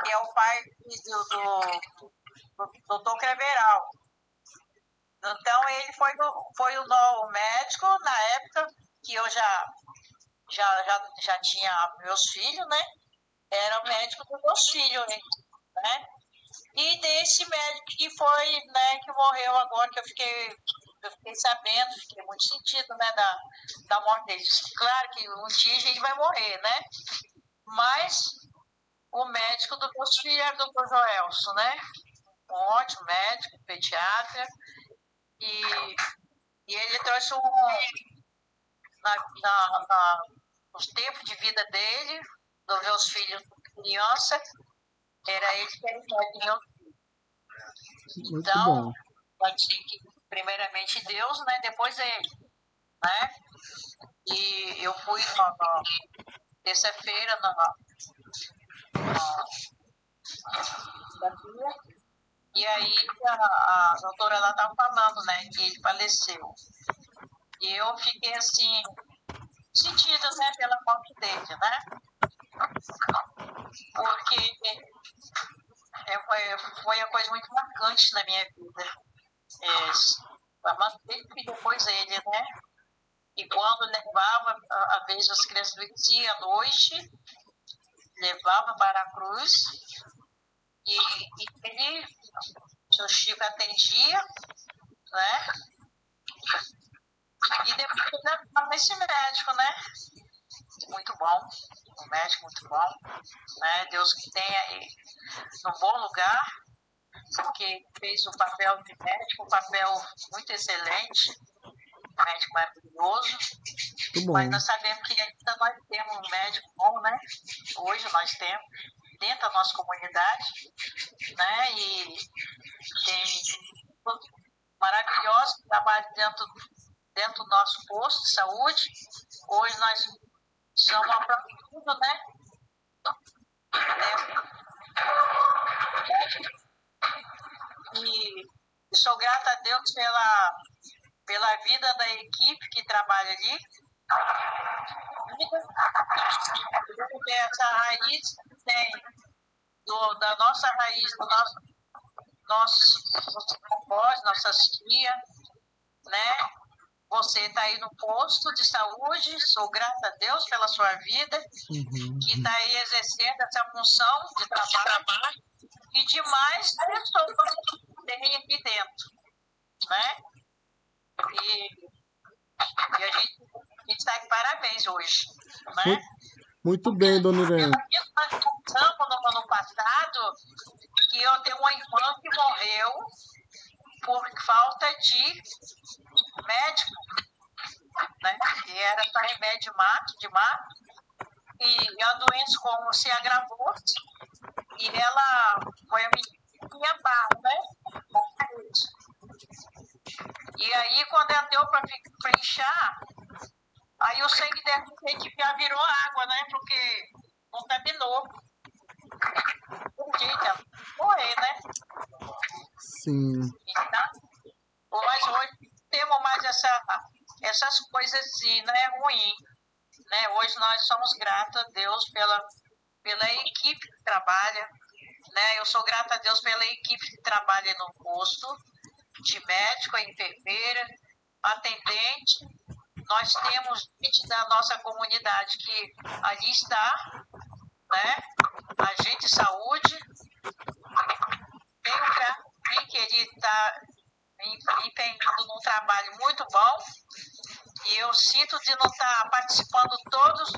que é o pai do doutor Creveral. Então ele foi o médico na época que eu já tinha meus filhos, né? Era o médico dos meus filhos, né? E desse médico que foi, né, que morreu agora, que eu fiquei sabendo, fiquei muito sentido, né, da morte dele. Claro que um dia a gente vai morrer, né? Mas o médico dos meus filhos era o doutor Joelson, né? Um ótimo médico, pediatra, e ele trouxe nos tempos de vida dele, dos meus filhos criança, era ele que era o médico. Muito Então, bom. pode ser que primeiramente Deus, né? Depois ele, né? E eu fui na terça-feira na e aí a doutora lá estava falando, né, que ele faleceu. E eu fiquei assim, sentida, né, pela morte dele, né? Porque foi uma coisa muito marcante na minha vida. A mãe dele e depois ele, né? E quando levava, às vezes as crianças desciam à noite, levava para a cruz, e ele, o seu Chico atendia, né? E depois levava esse médico, né? Muito bom, um médico muito bom, né? Deus que tenha ele num bom lugar, porque fez o papel de médico, um papel muito excelente, um médico maravilhoso, mas nós sabemos que ainda nós temos um médico bom, né? Hoje nós temos, dentro da nossa comunidade, né? E tem maravilhosos que trabalham dentro do nosso posto de saúde. Hoje nós somos uma procura, né? E sou grata a Deus pela vida da equipe que trabalha ali. Essa raiz tem da nossa raiz, do nossos avós, nossas tias, né? Você está aí no posto de saúde, sou grata a Deus pela sua vida, que está aí exercendo essa função de trabalho e de mais pessoas que tem aqui dentro, né? E a gente está de parabéns hoje, né? Muito bem, dona Irene. Nós contamos no ano passado que eu tenho uma irmã que morreu por falta de médico, né? Que era só remédio de mato, e a doença como se agravou, e ela foi a minha barra, né? E aí, quando ela deu para inchar, aí o sangue dela já virou água, né? Porque contaminou. Um dia ela morrer, né? Sim. Então, mas hoje temos mais essas coisas assim, né? Ruim. Né? Hoje nós somos gratos a Deus pela equipe que trabalha. Né? Eu sou grata a Deus pela equipe que trabalha no posto, de médico, a enfermeira, atendente, nós temos gente da nossa comunidade que ali está, né? Agente de saúde, tem o Carlinhos, que ele está empenhado num trabalho muito bom, e eu sinto de não estar participando todos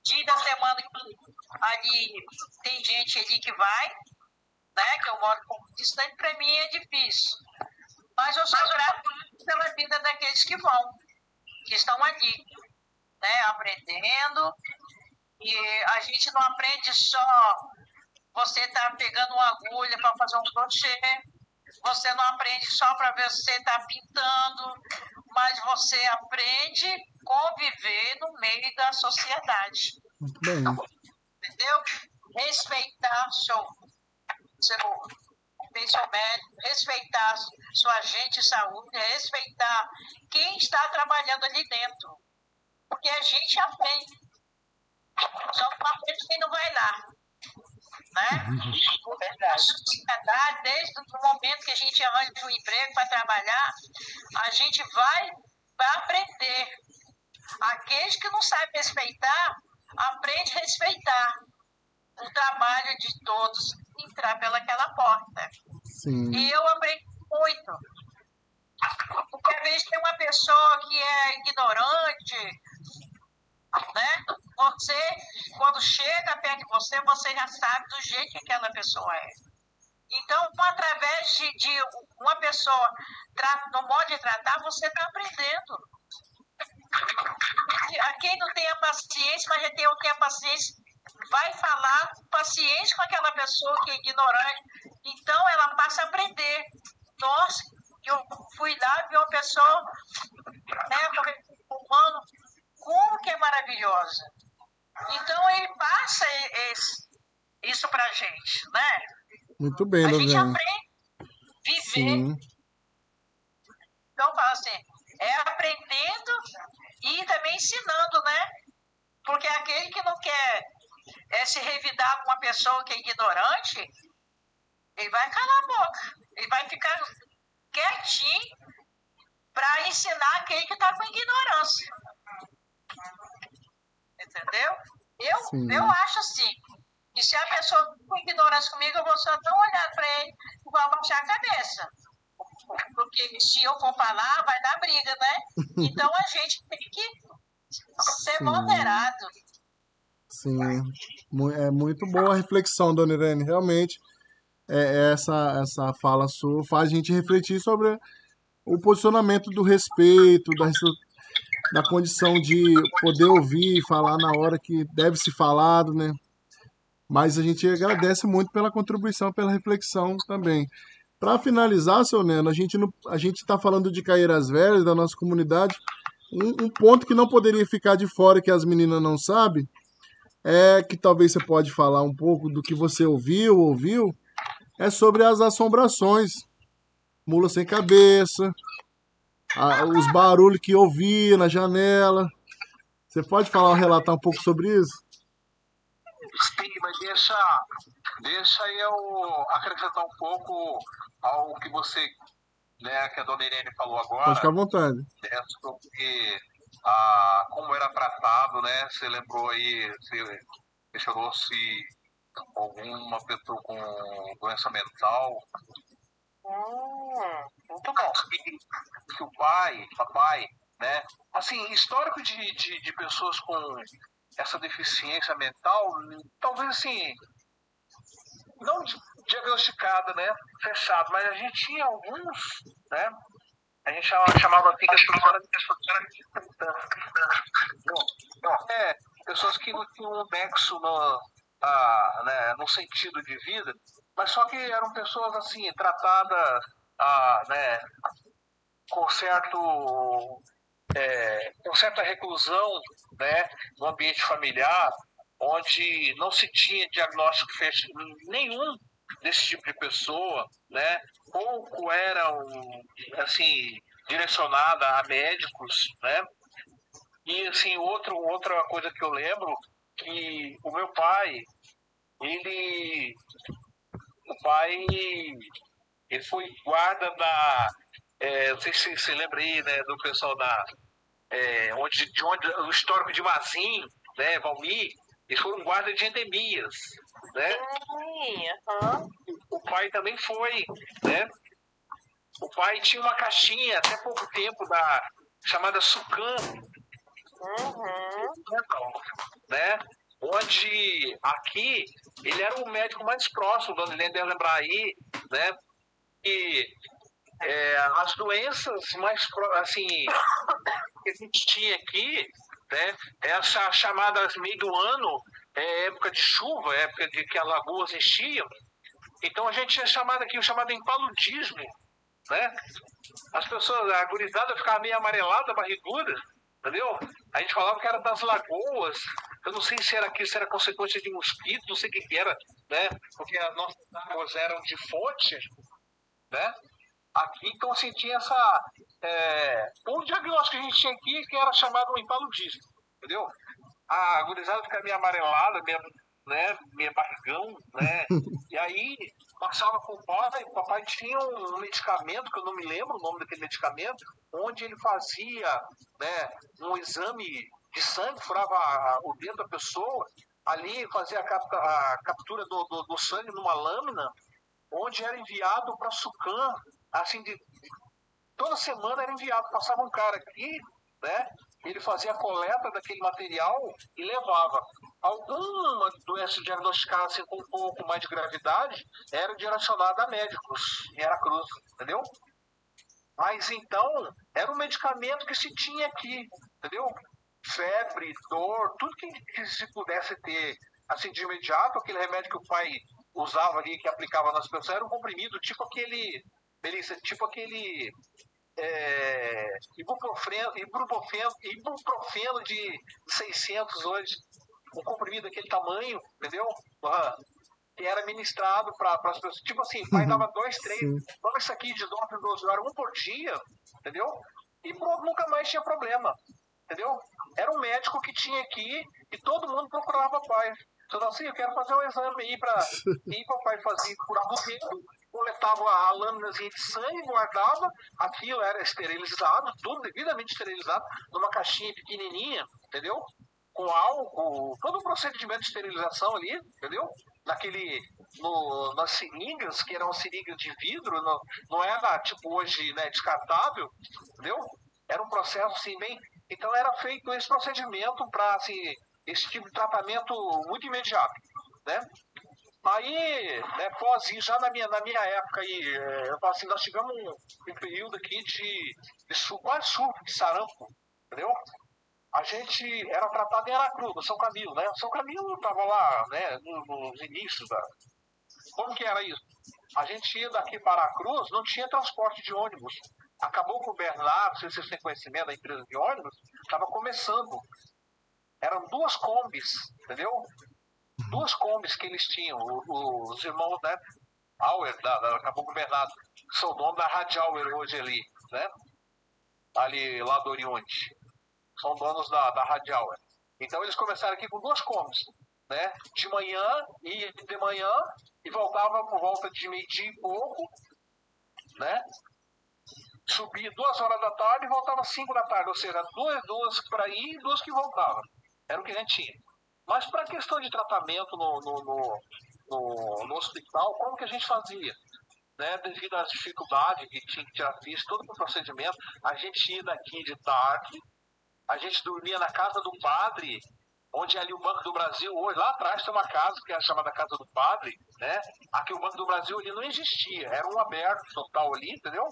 dias da semana que ali tem gente ali que vai, né? Que eu moro com isso, daí para mim é difícil. Mas eu sou grata pela vida daqueles que vão, que estão ali, né? Aprendendo. E a gente não aprende só você tá pegando uma agulha para fazer um crochê, você não aprende só para ver se você está pintando, mas você aprende a conviver no meio da sociedade. Muito bem. Entendeu? Respeitar seu médico, respeitar sua agente de saúde, respeitar quem está trabalhando ali dentro. Porque a gente aprende. Só que não aprende quem não vai lá. Né? A sociedade, desde o momento que a gente arranja um emprego para trabalhar, a gente vai aprender. Aqueles que não sabem respeitar, aprende a respeitar o trabalho de todos, entrar pelaquela porta. Sim. E eu aprendi muito. Porque às vezes tem uma pessoa que é ignorante, né? Você, quando chega perto de você, você já sabe do jeito que aquela pessoa é. Então, através de uma pessoa, no modo de tratar, você está aprendendo. A quem não tem a paciência, mas já tem a paciência, vai falar paciente com aquela pessoa que é ignorante. Então, ela passa a aprender. Nossa, eu fui lá e vi uma pessoa, né, humano, como que é maravilhosa. Então, ele passa isso pra gente, né? Muito bem, a gente Loviane. aprende a viver. Sim. Então, fala assim, é aprendendo e também ensinando, né? Porque aquele que não quer se revidar com uma pessoa que é ignorante, ele vai calar a boca. Ele vai ficar quietinho para ensinar aquele que está com ignorância. Entendeu? Eu acho assim, que se a pessoa com ignorância comigo, eu vou só dar uma olhada para ele e vou abaixar a cabeça. Porque se eu for falar, vai dar briga, né? Então a gente tem que ser moderado. Sim. É muito boa a reflexão, dona Irene. Realmente, essa fala sua faz a gente refletir sobre o posicionamento do respeito, da condição de poder ouvir e falar na hora que deve ser falado, né? Mas a gente agradece muito pela contribuição, pela reflexão também. Para finalizar, seu Neno, a gente está falando de Caieiras Velhas, da nossa comunidade. Um ponto que não poderia ficar de fora, que as meninas não sabem, é que talvez você pode falar um pouco do que você ouviu, é sobre as assombrações. Mula sem cabeça, os barulhos que ouvia na janela. Você pode falar, relatar um pouco sobre isso? Sim, mas deixa eu acrescentar um pouco ao que você, né, que a dona Irene falou agora. Pode ficar à vontade. Sobre como era tratado, né? Você lembrou aí, você mencionou-se alguma pessoa com doença mental. Muito bom. Que o papai, né? Assim, histórico de pessoas com essa deficiência mental, talvez assim, não diagnosticada, né? Fechado, mas a gente tinha alguns, né? A gente chamava assim que as pessoas que não tinham um nexo no sentido de vida, mas só que eram pessoas assim, tratadas né, com certa reclusão, né, no ambiente familiar, onde não se tinha diagnóstico nenhum desse tipo de pessoa, né? Pouco eram assim direcionada a médicos, né? E assim outra coisa que eu lembro que o meu pai, ele foi guarda não sei se você lembra aí, né, do pessoal de onde o histórico de Mazin, né, Valmir, eles foram guarda de endemias, né? Sim, aham. O pai também foi, né? O pai tinha uma caixinha até pouco tempo chamada Sucan, né? Onde aqui ele era o médico mais próximo, Dona Helena deve lembrar aí, né? E as doenças mais assim que a gente tinha aqui, né? Essa chamada meio do ano, época de chuva, época de que as lagoas enchiam. Então a gente tinha o chamado empaludismo, né? As pessoas, a gurizada ficava meio amarelada, barriguda, entendeu? A gente falava que era das lagoas. Eu não sei se era consequência de mosquito, não sei o que era, né? Porque as nossas águas eram de fonte, né? Aqui, então, assim, tinha o diagnóstico que a gente tinha aqui, que era chamado um empaludismo, entendeu? A gurizada ficava meio amarelada, meio barrigão, né? E aí, passava com o papai tinha um medicamento, que eu não me lembro o nome daquele medicamento, onde ele fazia, né, um exame de sangue, furava o dedo da pessoa, ali fazia a captura do sangue numa lâmina, onde era enviado para Sucan, assim, toda semana era enviado, passava um cara aqui, né? Ele fazia a coleta daquele material e levava. Alguma doença diagnosticada assim, com um pouco mais de gravidade era direcionada a médicos em Aracruz, entendeu? Mas então, era um medicamento que se tinha aqui, entendeu? Febre, dor, tudo que se pudesse ter assim de imediato, aquele remédio que o pai usava ali, que aplicava nas pessoas, era um comprimido, tipo aquele, Melissa, tipo aquele ibuprofeno de 600 hoje, um comprimido daquele tamanho, entendeu? Que era ministrado para as pessoas. Tipo assim, o pai dava 2, 3, toma isso aqui de 12 horas, um por dia, entendeu? E pronto, nunca mais tinha problema, entendeu? Era um médico que tinha aqui e todo mundo procurava o pai. Falou assim, eu quero fazer um exame aí para ir para o pai fazer, curava o dedo, coletava a lâminazinha de sangue, guardava, aquilo era esterilizado, tudo devidamente esterilizado, numa caixinha pequenininha, entendeu? Com álcool, todo o procedimento de esterilização ali, entendeu? Nas seringas, que eram seringas de vidro, não era tipo hoje, né, descartável, entendeu? Era um processo assim bem. Então era feito esse procedimento para assim, esse tipo de tratamento muito imediato, né? Aí, né, pós isso, já na minha época aí, eu falo assim, nós tivemos um período aqui de quase surto de sarampo, entendeu? A gente era tratado em Aracruz, no São Camilo, né? São Camilo estava lá, né, nos inícios da... Como que era isso? A gente ia daqui para Aracruz, não tinha transporte de ônibus. Acabou com o Bernardo, não sei se vocês têm conhecimento da empresa de ônibus, estava começando. Eram 2 combis, entendeu? 2 combis que eles tinham, os irmãos, né? Auer, acabou com o Bernardo, que são dono da Rádio Auer hoje ali, né? Ali, lá do Oriente. São donos da Rádio Auer. Então eles começaram aqui com 2 combis, né? De manhã e voltava por volta de meio-dia e pouco, né? Subia 2 horas da tarde e voltava 5 da tarde, ou seja, 2 para ir e 2 que voltavam. Era o que a gente tinha. Mas para a questão de tratamento no hospital, como que a gente fazia? Né? Devido às dificuldades que tinha que tirar ficha, todo o procedimento, a gente ia daqui de tarde, a gente dormia na casa do padre, onde ali o Banco do Brasil, hoje, lá atrás tem uma casa que é chamada Casa do Padre, né? Aqui o Banco do Brasil ali não existia, era um aberto total ali, entendeu?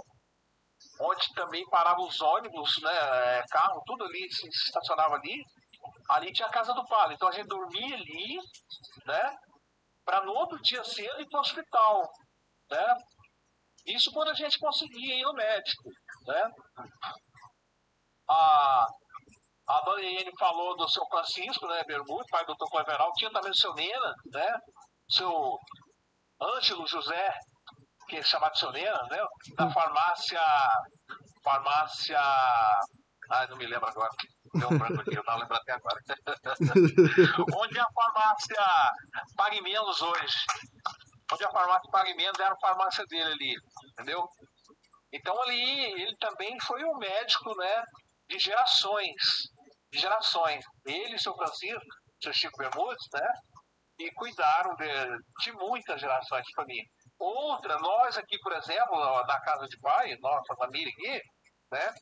Onde também paravam os ônibus, né? Carro, tudo ali se estacionava ali. Ali tinha a Casa do Padre, então a gente dormia ali, né? Para no outro dia cedo ir para o hospital, né? Isso quando a gente conseguia ir no médico, né? A dona Iene falou do seu Francisco, né, Bermude, pai do Dr. Cleveral, tinha também o seu Nena, né? Seu Ângelo José, que é chamado de seu Nena, né? Da farmácia, ai, não me lembro agora. Deu um branco aqui, eu não lembro até agora. Onde a farmácia Pague Menos hoje. Onde a farmácia Pague Menos era a farmácia dele ali, entendeu? Então ali ele também foi um médico, né, de gerações, Ele e seu Francisco, seu Chico Bermudes, né, e cuidaram de muitas gerações de família. Outra, nós aqui, por exemplo, na casa de pai, nossa família aqui, né,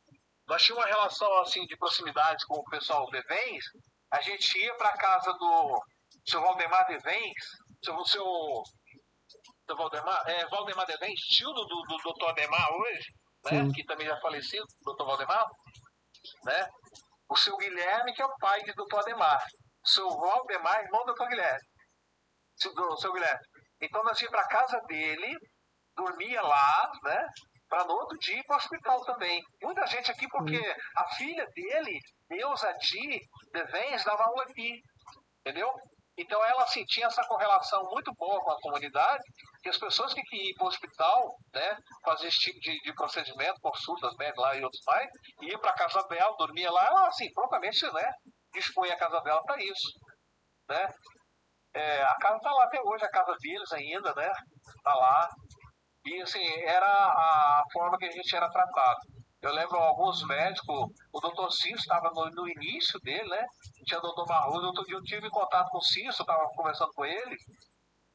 nós tínhamos uma relação assim de proximidade com o pessoal Devens. A gente ia para a casa do seu Valdemar Devens, seu Valdemar Devens, tio do doutor Ademar hoje, né, Sim. que também já falecido, doutor Valdemar, né, o seu Guilherme, que é o pai de doutor Ademar, o seu Valdemar, irmão do doutor Guilherme, seu Guilherme. Então nós íamos para a casa dele, dormia lá, né, para no outro dia ir para o hospital também. Muita gente aqui, porque a filha dele, Neuza Di Devens, dava aula aqui, entendeu? Então ela assim, tinha essa correlação muito boa com a comunidade, que as pessoas que iam para o hospital, né, fazer esse tipo de procedimento, consultas médicas lá e outros mais, iam para a casa dela, dormia lá, ela assim, prontamente, né, dispunha a casa dela para isso, né? A casa está lá até hoje, a casa deles ainda, né? Está lá. E assim, era a forma que a gente era tratado. Eu lembro alguns médicos, o doutor Cício estava no início dele, né? Tinha o doutor Barroso, outro dia eu tive contato com o Cício, estava conversando com ele.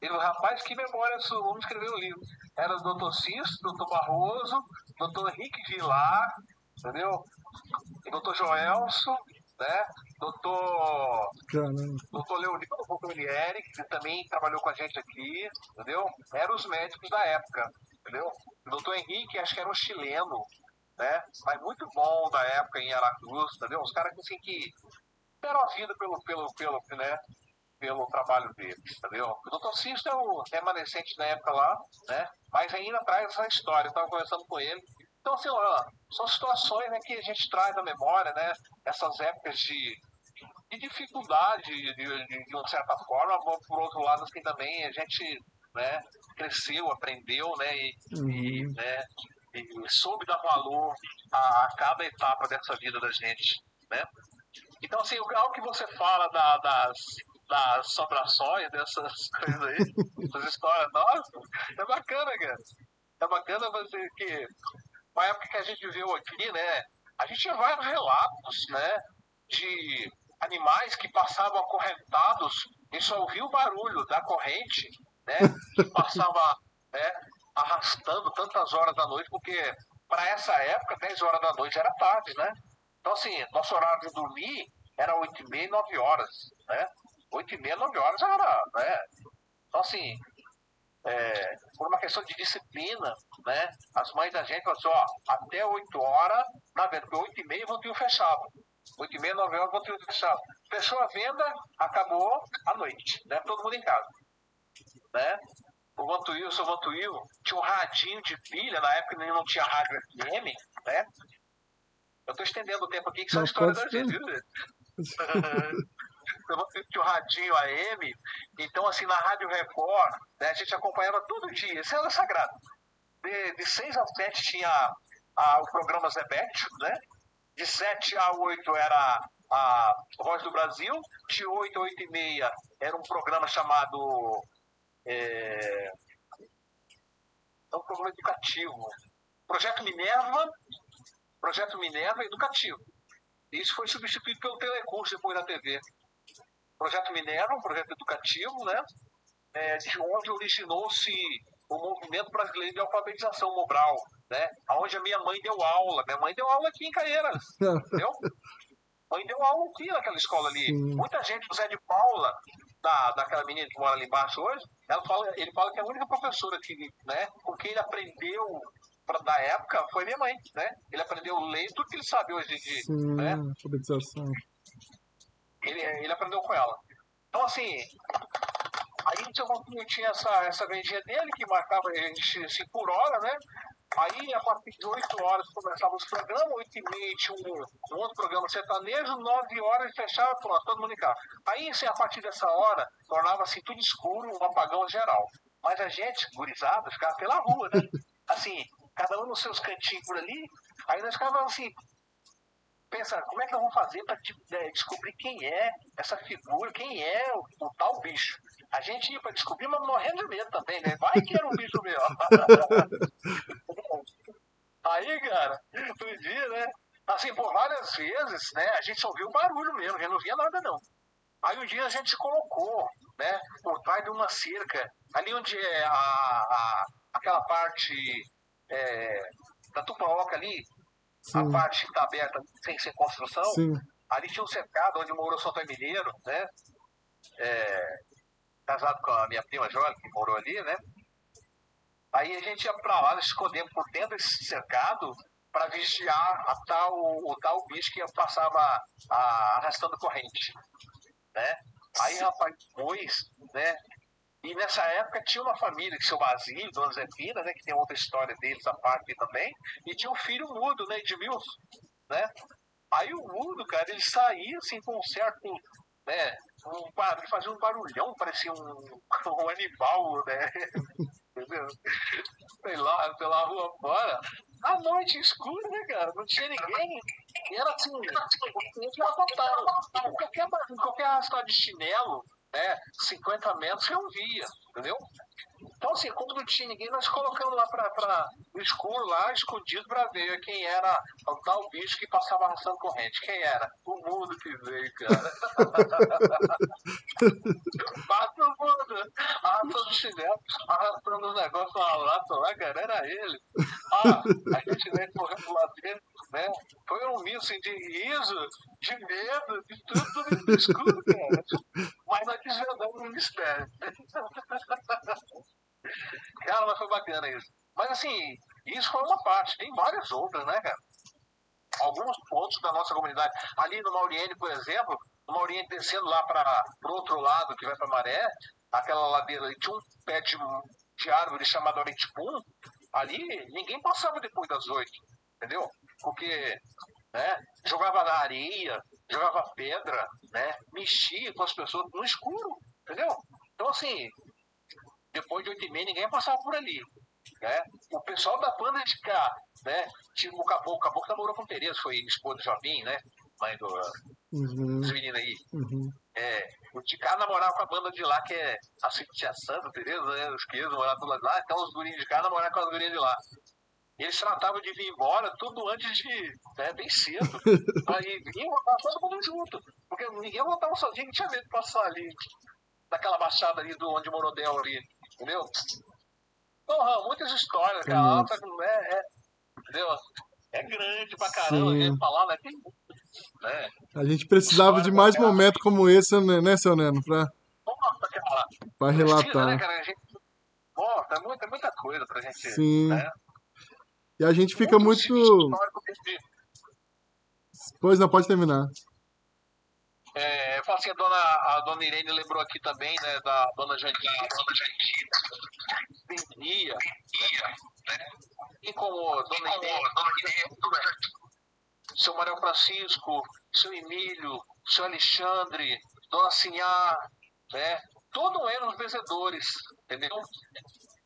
Ele, rapaz, que memória, vamos escrever um livro. Era o doutor Cício, doutor Barroso, doutor Henrique Vilar, entendeu? O doutor Joelso, né? Doutor Caramba. doutor Leonildo Bocconieri, que também trabalhou com a gente aqui, entendeu? Eram os médicos da época, entendeu? O doutor Henrique, acho que era um chileno, né? Mas muito bom da época em Aracruz, entendeu? Os caras assim, que deram a vida pelo trabalho deles, entendeu? O doutor Cício é o remanescente da época lá, né? Mas ainda traz essa história, eu estava conversando com ele. Então, assim, ó, são situações, né, que a gente traz na memória, né? Essas épocas de dificuldade, de uma certa forma, por outro lado, assim, também a gente, né, cresceu, aprendeu, né, né, e soube dar valor a cada etapa dessa vida da gente, né. Então, assim, algo que você fala das sobrações, dessas coisas aí, essas histórias, nossa, é bacana, cara. É bacana você que, na época que a gente viveu aqui, né, a gente tinha vários relatos, né, de animais que passavam acorrentados e só ouvia o barulho da corrente, né, que passava, né, arrastando tantas horas da noite, porque para essa época, 10 horas da noite era tarde, né? Então, assim, nosso horário de dormir era 8h30, 9 horas, né? 8h30, 9 horas era, né? Então, assim, por uma questão de disciplina, né? As mães da gente falaram assim, ó, até 8 horas, na venda, porque 8h30 o Vantil fechava. 8h30, 9 horas o Vantil fechava. Fechou a venda, acabou a noite, né? Todo mundo em casa, né? O seu Vantuil, tinha um radinho de pilha, na época não tinha rádio FM, né? Eu tô estendendo o tempo aqui, que são histórias da gente, viu, gente? Tinha o radinho AM, então assim, na Rádio Record, né, a gente acompanhava todo dia, isso era sagrado. De 6 a 7 tinha o programa Zebete, né? De 7 a 8 era a Voz do Brasil, de 8 a 8h30 era um programa chamado um programa educativo, Projeto Minerva Educativo. Isso foi substituído pelo Telecurso depois da TV. Projeto Minerva, um projeto educativo, né? De onde originou-se o movimento brasileiro de alfabetização Mobral, né? Onde a minha mãe deu aula. Minha mãe deu aula aqui em Caieiras, entendeu? Mãe deu aula aqui naquela escola ali. Sim. Muita gente, o Zé de Paula, daquela menina que mora ali embaixo hoje, ele fala que a única professora que, né, com quem ele aprendeu da época foi minha mãe, né? Ele aprendeu a ler tudo que ele sabe hoje de, Sim, né? alfabetização. Ele aprendeu com ela. Então, assim, aí o seu Valtinho tinha essa vendinha dele, que marcava a gente assim, por hora, né? Aí, a partir de 8 horas, começava os programas, 8h30 tinha um outro programa sertanejo, 9 horas fechava, pronto, todo mundo em casa. Aí, assim, a partir dessa hora, tornava-se tudo escuro, um apagão geral. Mas a gente, gurizada, ficava pela rua, né? Assim, cada um nos seus cantinhos por ali, aí nós ficávamos assim, pensa, como é que nós vamos fazer para descobrir quem é essa figura, quem é o tal bicho? A gente ia para descobrir, mas morrendo de medo também, né? Vai que era um bicho mesmo. assim, por várias vezes, né, a gente só ouviu barulho mesmo, a gente não via nada, não. Aí um dia a gente colocou, né, por trás de uma cerca, ali onde é aquela parte da Tupaoca ali, a Sim, parte que está aberta sem ser construção, sim. ali tinha um cercado onde morou o São Mineiro, né, casado com a minha prima Jola, que morou ali, né. Aí a gente ia para lá, escondendo por dentro desse cercado para vigiar o tal bicho que passava arrastando corrente, né? Aí, rapaz, depois, né? E nessa época tinha uma família, que seu Basílio, Dona Zefina, né? Que tem outra história deles, a parte também, e tinha um filho mudo, né? Edmilson, né? Aí o mudo, cara, ele saía assim com um certo, né? Ele fazia um barulhão, parecia um animal, né? Entendeu? Sei lá, pela rua fora. À noite escura, né, cara? Não tinha ninguém. E era assim, o cliente era total. Qualquer história de chinelo, né? 50 metros eu via, entendeu? Então, assim, quando não tinha ninguém, nós colocamos lá no escuro, lá, escondido, para ver quem era o tal bicho que passava arrastando corrente. Quem era? O mundo que veio, cara. Passa o mundo, arrastando chinelo, arrastando os negócios na lata lá, cara, era ele. A gente veio correndo lá dentro, né? Foi um misto assim, de riso, de medo, de tudo no escuro, cara. Mas nós desvendamos um mistério. Cara, mas foi bacana isso. Mas assim, isso foi uma parte, tem várias outras, né, cara? Alguns pontos da nossa comunidade. Ali no Mauriene, por exemplo, no Mauriene descendo lá para o outro lado, que vai para Maré, aquela ladeira ali, tinha um pé de árvore chamado Aretipum, ali ninguém passava depois das 8, entendeu? Porque, né, jogava na areia, jogava pedra, né, mexia com as pessoas no escuro, entendeu? Então, assim, depois de 8h30 ninguém passava por ali, né? O pessoal da banda de cá, né? Tipo o Caboclo namorou com Tereza, foi esposa do Jobim, né? Mãe dos meninos aí. O de cá namorava com a banda de lá, que é a Tia Santa, Tereza, né? Os que moravam do lado de lá, então os gurinhos de cá namoravam com as gurinhas de lá. Eles tratavam de vir embora tudo antes de, né, bem cedo. Aí vinham todo mundo junto. Porque ninguém voltava sozinho, não tinha medo de passar ali, naquela baixada ali do onde morou Del ali, entendeu? Porra, muitas histórias, cara. Entendeu? É grande pra caramba, a Sim. gente falar, né? Tem muito, né? A gente precisava de História mais pra momentos como esse, né, seu Neno? nossa, cara. Pra Precisa, né, relatar. cara? A gente. Nossa, é muita coisa pra gente, Sim. né? E a gente fica Muito muito. sinistro histórico desse. Pois não, pode terminar. Eu falo assim, a dona Irene lembrou aqui também, né, da dona Jandira, vendia, né? E como dona Irene, seu Manuel Francisco, seu Emílio, seu Alexandre, dona Sinhá, né? Todos eram os benzedores, entendeu?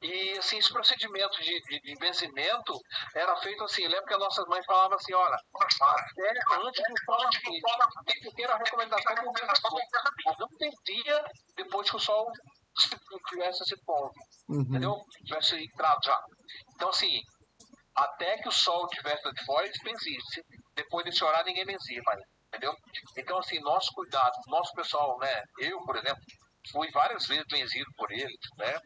E assim, esse procedimento de benzimento era feito assim. Lembro que as nossas mães falavam assim: olha, até antes do sol nascer, tem que ter a recomendação do benzedor. Não benzia depois que o sol tivesse se pondo, entendeu? Tivesse entrado já. Então, assim, até que o sol tivesse de fora, eles benzissem. Depois desse horário, ninguém benzia mais, entendeu? Então, assim, nosso cuidado, nosso pessoal, né? Eu, por exemplo, fui várias vezes benzido por eles, né?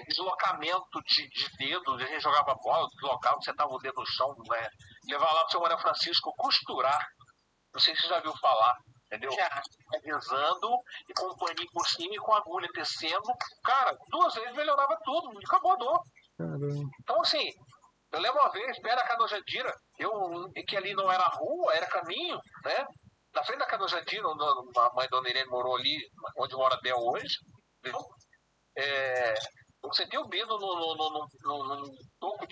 Deslocamento de dedo, a gente jogava bola, deslocava, sentava o dedo no chão, né? Levava lá o seu Manuel Francisco costurar, não sei se você já viu falar, entendeu? Já. Rezando e com um paninho por cima e com a agulha tecendo, cara, 2 vezes melhorava tudo, acabou a dor. Caramba. Então, assim, eu lembro uma vez, perto da casa da Jandira, que ali não era rua, era caminho, né? Na frente da casa da Jandira, onde a mãe da Dona Irene morou ali, onde mora até hoje, entendeu? Eu senti o dedo num toco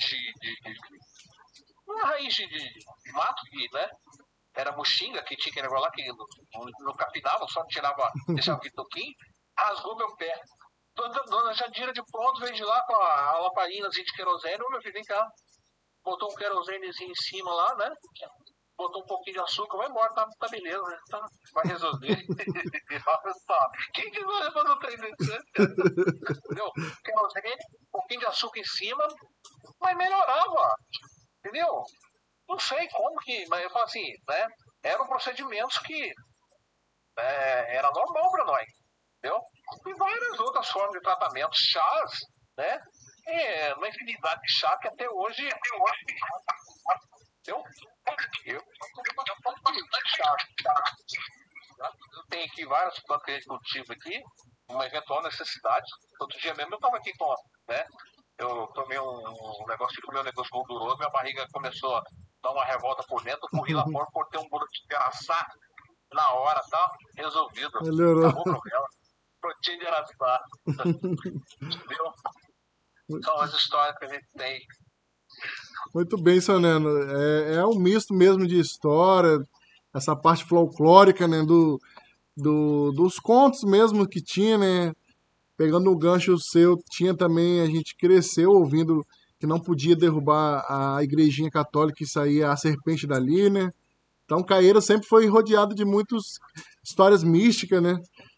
uma raiz de mato que, né? Era moxinga, que tinha que levar lá, que não capinava, só tirava, deixava aquele toquinho, rasgou meu pé. Dona Jandira de pronto veio de lá com a lamparina de querosene. Ô, meu filho, vem cá. Botou um querosenezinho em cima lá, né? Botou um pouquinho de açúcar, vai embora, tá beleza, né? Tá, vai resolver. Olha só, quem que vai fazer um trem desse, cara? Entendeu? Querosene, um pouquinho de açúcar em cima, mas melhorava, entendeu? Não sei como que, mas eu falo assim, né? Eram procedimentos que era normal para nós, entendeu? E várias outras formas de tratamento, chás, né? Uma infinidade de chá que até hoje, entendeu? Eu chá, eu tenho aqui várias plantas que a gente cultiva aqui, uma eventual necessidade. Outro dia mesmo eu estava aqui com, né? Eu tomei um negócio de comer um negócio gorduroso, minha barriga começou a dar uma revolta por dentro, eu corri lá fora, cortei um bolo de araçá na hora, tá? Resolvido. Melhorou. Acabou o problema. Proteína de araçá. Entendeu? São as histórias que a gente tem. Muito bem, seu Neno. É um misto mesmo de história, essa parte folclórica, né, dos contos mesmo que tinha, né? Pegando o gancho seu, tinha também, a gente cresceu ouvindo que não podia derrubar a igrejinha católica e sair a serpente dali, né? Então, Caeira sempre foi rodeado de muitas histórias místicas, né?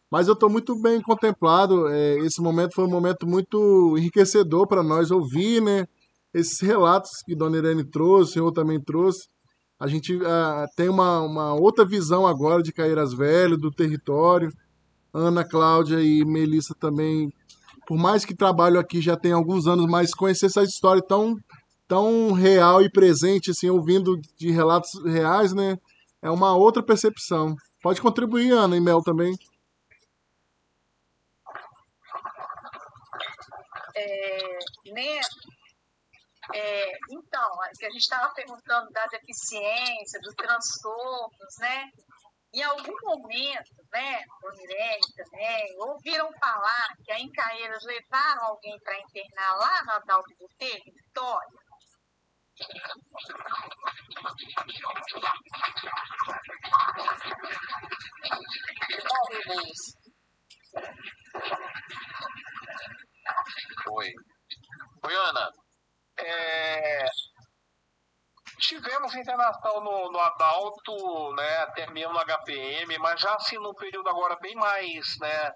Mas eu estou muito bem contemplado. Esse momento foi um momento muito enriquecedor para nós ouvir, né? Esses relatos que Dona Irene trouxe, o senhor também trouxe. A gente tem uma outra visão agora de Caeiras Velho, do território. Ana, Cláudia e Melissa também, por mais que trabalho aqui já tem alguns anos, mas conhecer essa história tão real e presente, assim, ouvindo de relatos reais, né? É uma outra percepção. Pode contribuir, Ana e Mel também. Né? Então, que a gente estava perguntando da deficiência, dos transtornos, né? Em algum momento, né, o Mirelle também, ouviram falar que a Incaeiras levaram alguém para internar lá na Adalto Botelho, em Vitória? Oi, Ana. Tivemos internação no Adalto, né, até mesmo no HPM, mas já assim num período agora bem mais, né,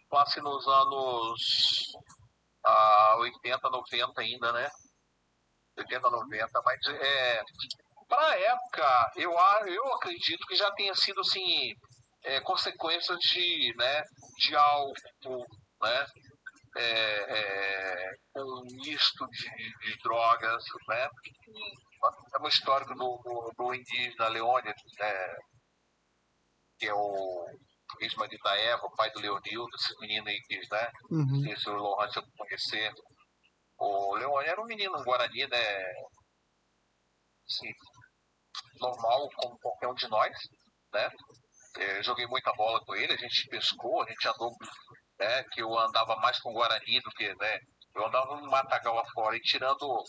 quase nos anos 80, 90 ainda, né? 80, 90, mas para a época, eu acredito que já tenha sido assim, consequências de álcool, né? Um misto de drogas, né? É uma história do indígena Leônidas, né? Que é o ex-marido da Eva, o pai do Leonildo, esse menino aí que, né? Uhum. Esse o Lohan se eu conhecer. O Leônidas era um menino, um Guarani, né? Assim, normal, como qualquer um de nós, né? Joguei muita bola com ele, a gente pescou, a gente andou, né? Que eu andava mais com o Guarani do que, né? Eu andava no matagal afora e tirando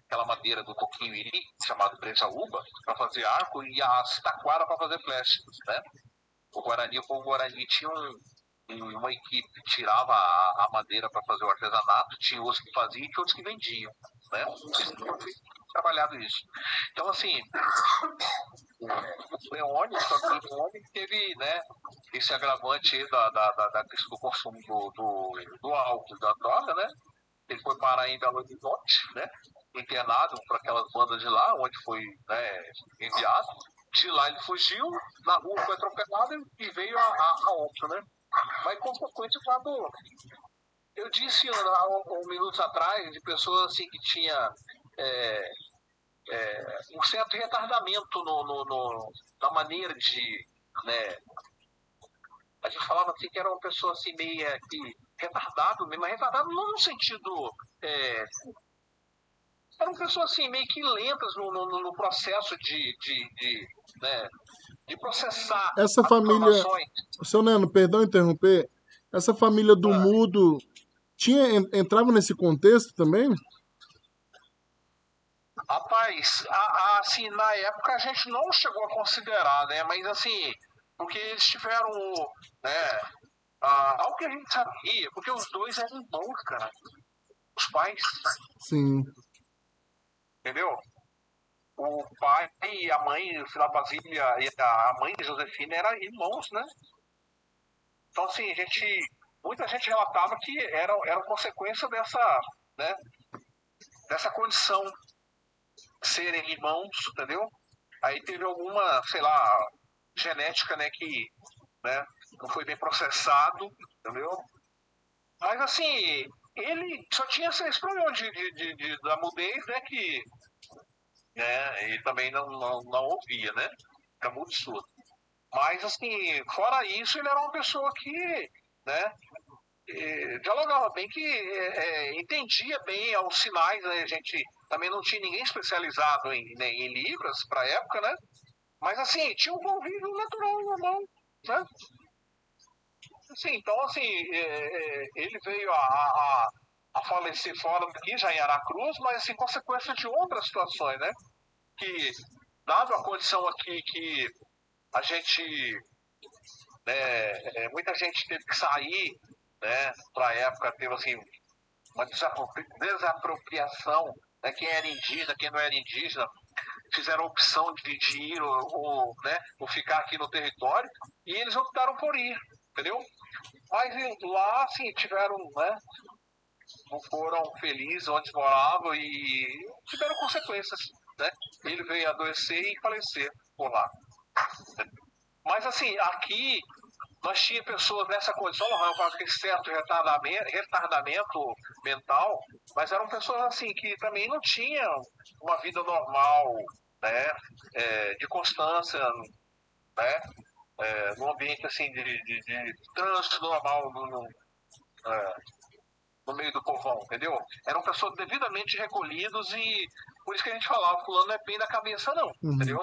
aquela madeira do coquinho-iri, chamado brejaúba, para fazer arco, e a taquara para fazer flecha, né? O povo Guarani tinha uma equipe que tirava a madeira para fazer o artesanato, tinha outros que faziam e tinha outros que vendiam, né? Trabalhado isso. Então, assim, o Leone teve, né, esse agravante aí do consumo do álcool, da droga, né? Ele foi parar em Belo Horizonte, né? Internado para aquelas bandas de lá, onde foi, né, enviado. De lá ele fugiu, na rua foi atropelado e veio a óbito, né? Mas consequência quando eu disse há minutos atrás de pessoas assim que tinha um certo retardamento na maneira de, né? A gente falava assim que era uma pessoa assim meio que retardado, mas retardado não no sentido eram pessoas assim meio que lentas no processo né, de processar Essa as família, informações. seu Neno, perdão interromper, essa família do mudo entrava nesse contexto também? Rapaz, assim, na época a gente não chegou a considerar, né? Mas assim, porque eles tiveram, né? Algo que a gente sabia, porque os dois eram irmãos, cara. Os pais, Sim. entendeu? O pai e a mãe, o filho da Basília e a mãe de Josefina eram irmãos, né? Então, assim, muita gente relatava que eram consequência dessa condição de serem irmãos, entendeu? Aí teve alguma, sei lá, genética, né, que, né, não foi bem processado, entendeu? Mas assim, ele só tinha esse problema da mudez, né, que, né, ele também não ouvia, né? Era muito surdo. Mas assim, fora isso, ele era uma pessoa que, né, dialogava bem, que entendia bem os sinais, né? A gente também não tinha ninguém especializado em Libras para a época, né? Mas assim, tinha um convívio natural, normal, né? Assim, então, assim, ele veio a falecer fora daqui, já em Aracruz, mas assim, consequência de outras situações, né? Que, dado a condição aqui que a gente, muita gente teve que sair, né? Para a época, teve assim, uma desapropriação, né? Quem era indígena, quem não era indígena, fizeram a opção de ir ou ficar aqui no território, e eles optaram por ir, entendeu? Mas lá, assim, tiveram, né? Não foram felizes onde moravam e tiveram consequências, né? Ele veio adoecer e falecer por lá. Mas, assim, aqui nós tínhamos pessoas nessa condição, com aquele certo retardamento mental, mas eram pessoas, assim, que também não tinham uma vida normal, né? De constância, né? Num ambiente, assim, de trânsito normal, no meio do povão, entendeu? Eram pessoas devidamente recolhidos e por isso que a gente falava, fulano não é bem da cabeça não, entendeu?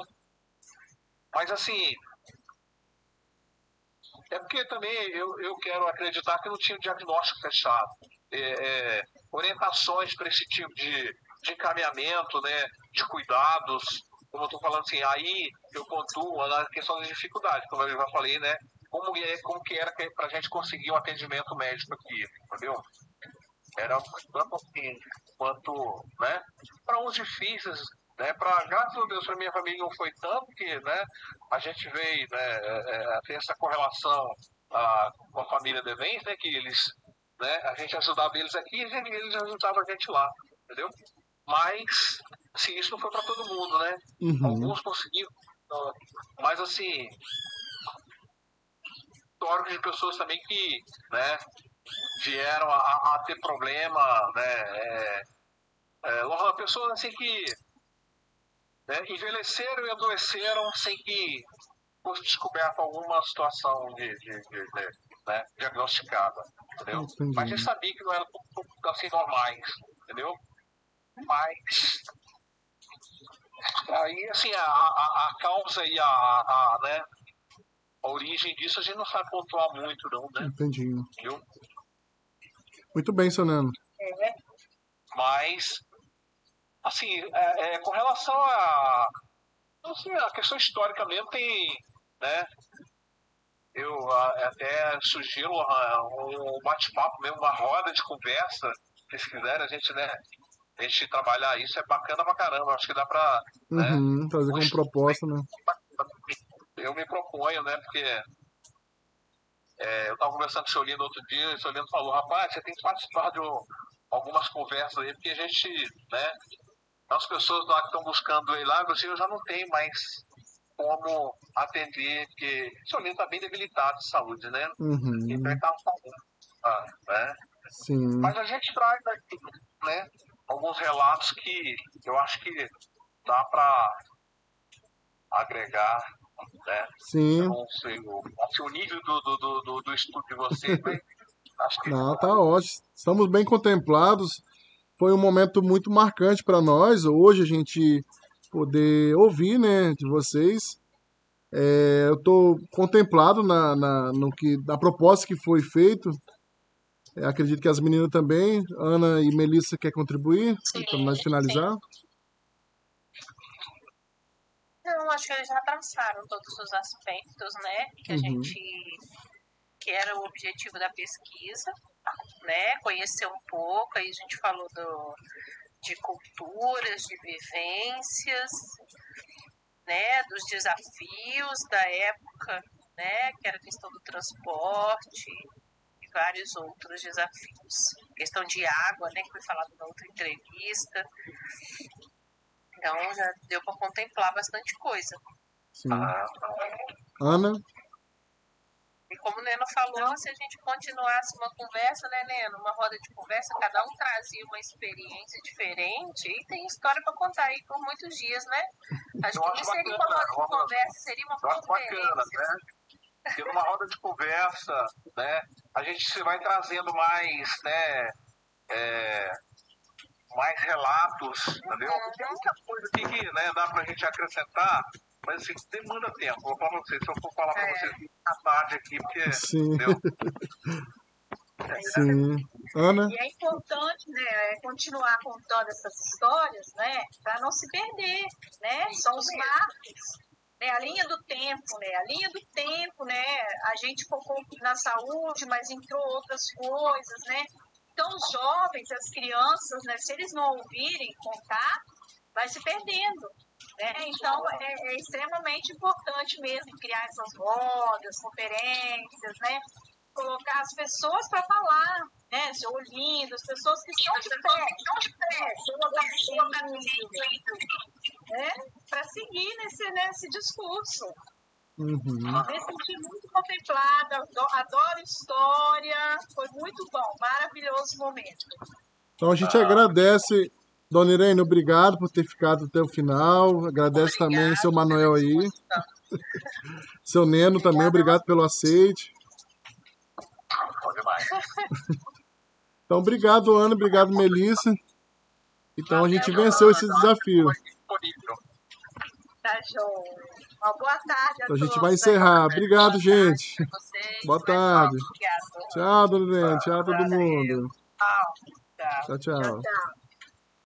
Mas assim, é porque também eu quero acreditar que não tinha o diagnóstico fechado. Orientações para esse tipo de encaminhamento, né, de cuidados, como eu estou falando assim, aí eu pontuo na questão das dificuldades, como eu já falei, né, como que era para a gente conseguir um atendimento médico aqui, entendeu? Era tanto assim quanto, né, para uns difíceis, né, graças a Deus, para minha família não foi tanto, que, né, a gente veio, né, a ter essa correlação com a família Devens, né, que eles, né, a gente ajudava eles aqui e eles ajudavam a gente lá, entendeu? Mas, assim, isso não foi para todo mundo, né? Alguns conseguiram, mas, assim, históricos de pessoas também que, né, vieram a ter problema, né? Pessoas assim que, né, envelheceram e adoeceram sem que fosse descoberta alguma situação né, diagnosticada, entendeu? Entendi. Mas a gente sabia que não eram assim normais, entendeu? Mas aí assim a causa e né, a origem disso a gente não sabe pontuar muito não, né? Entendi. Entendeu? Muito bem, seu Nano. Mas assim, com relação assim, a questão histórica mesmo tem, né? Eu até sugiro um bate-papo mesmo, uma roda de conversa, se vocês quiserem, né, a gente trabalhar isso é bacana pra caramba, acho que dá pra, né, Trazer como proposta, né? eu me proponho, né, porque eu tava conversando com o Solino outro dia, e o Solino falou, rapaz, você tem que participar de algumas conversas aí, porque a gente, né, as pessoas lá que estão buscando ele lá, eu já não tenho mais como atender, porque o Solino está bem debilitado de saúde, né? Então ele tá falando, né? Sim. Mas a gente traz aqui, né, alguns relatos que eu acho que dá para agregar, né? Sim. Eu não sei o nível do estudo de vocês, mas acho que Não, tá ótimo. Estamos bem contemplados. Foi um momento muito marcante para nós. Hoje a gente poder ouvir, né, de vocês. Eu estou contemplado na proposta que foi feito. Acredito que as meninas também. Ana e Melissa quer contribuir para nós finalizar? Não, acho que eles já traçaram todos os aspectos, né, que era o objetivo da pesquisa, né, conhecer um pouco, aí a gente falou de culturas, de vivências, né, dos desafios da época, né, que era a questão do transporte e vários outros desafios. questão de água, né, que foi falado na outra entrevista. Então já deu para contemplar bastante coisa. Sim. Ana? E como o Neno falou, se a gente continuasse uma conversa, né, Neno? Uma roda de conversa, cada um trazia uma experiência diferente e tem história para contar aí por muitos dias, né? Acho que não seria uma roda de conversa, seria uma conferência. Bacana, né? Porque numa roda de conversa, né, a gente se vai trazendo mais, né, mais relatos, entendeu? Tem muita coisa aqui que, né, dá pra gente acrescentar, mas assim, demanda tempo. Vou falar pra vocês, se eu for falar pra vocês à tarde aqui, porque... Sim. Entendeu? Sim. Ana? E é importante, né, continuar contando essas histórias, né, para não se perder, né? São os marcos, né, a linha do tempo, né? A linha do tempo, né? A gente focou na saúde, mas entrou outras coisas, né? Então, os jovens, as crianças, né, se eles não ouvirem contar, vai se perdendo, né? Então, é extremamente importante mesmo criar essas rodas, conferências, né? Colocar as pessoas para falar, né? Se ouvindo, as pessoas que estão de pé, né? Colocar né? Para seguir nesse discurso. Uhum. Me senti muito contemplada, adoro história, foi muito bom, maravilhoso momento. Então a gente agradece, Dona Irene, obrigado por ter ficado até o final. Agradece também seu Manuel aí. Seu Neno também, obrigado pelo aceite. Então, obrigado, Ana, obrigado, Melissa. Então a gente venceu esse desafio. Tá show. Uma boa tarde a Então a gente todos. vai encerrar. Obrigado, gente. Vocês, Boa tarde. obrigada. Tchau, Dona Irene. Tchau, todo mundo. Tchau. Tchau, tchau. Tchau.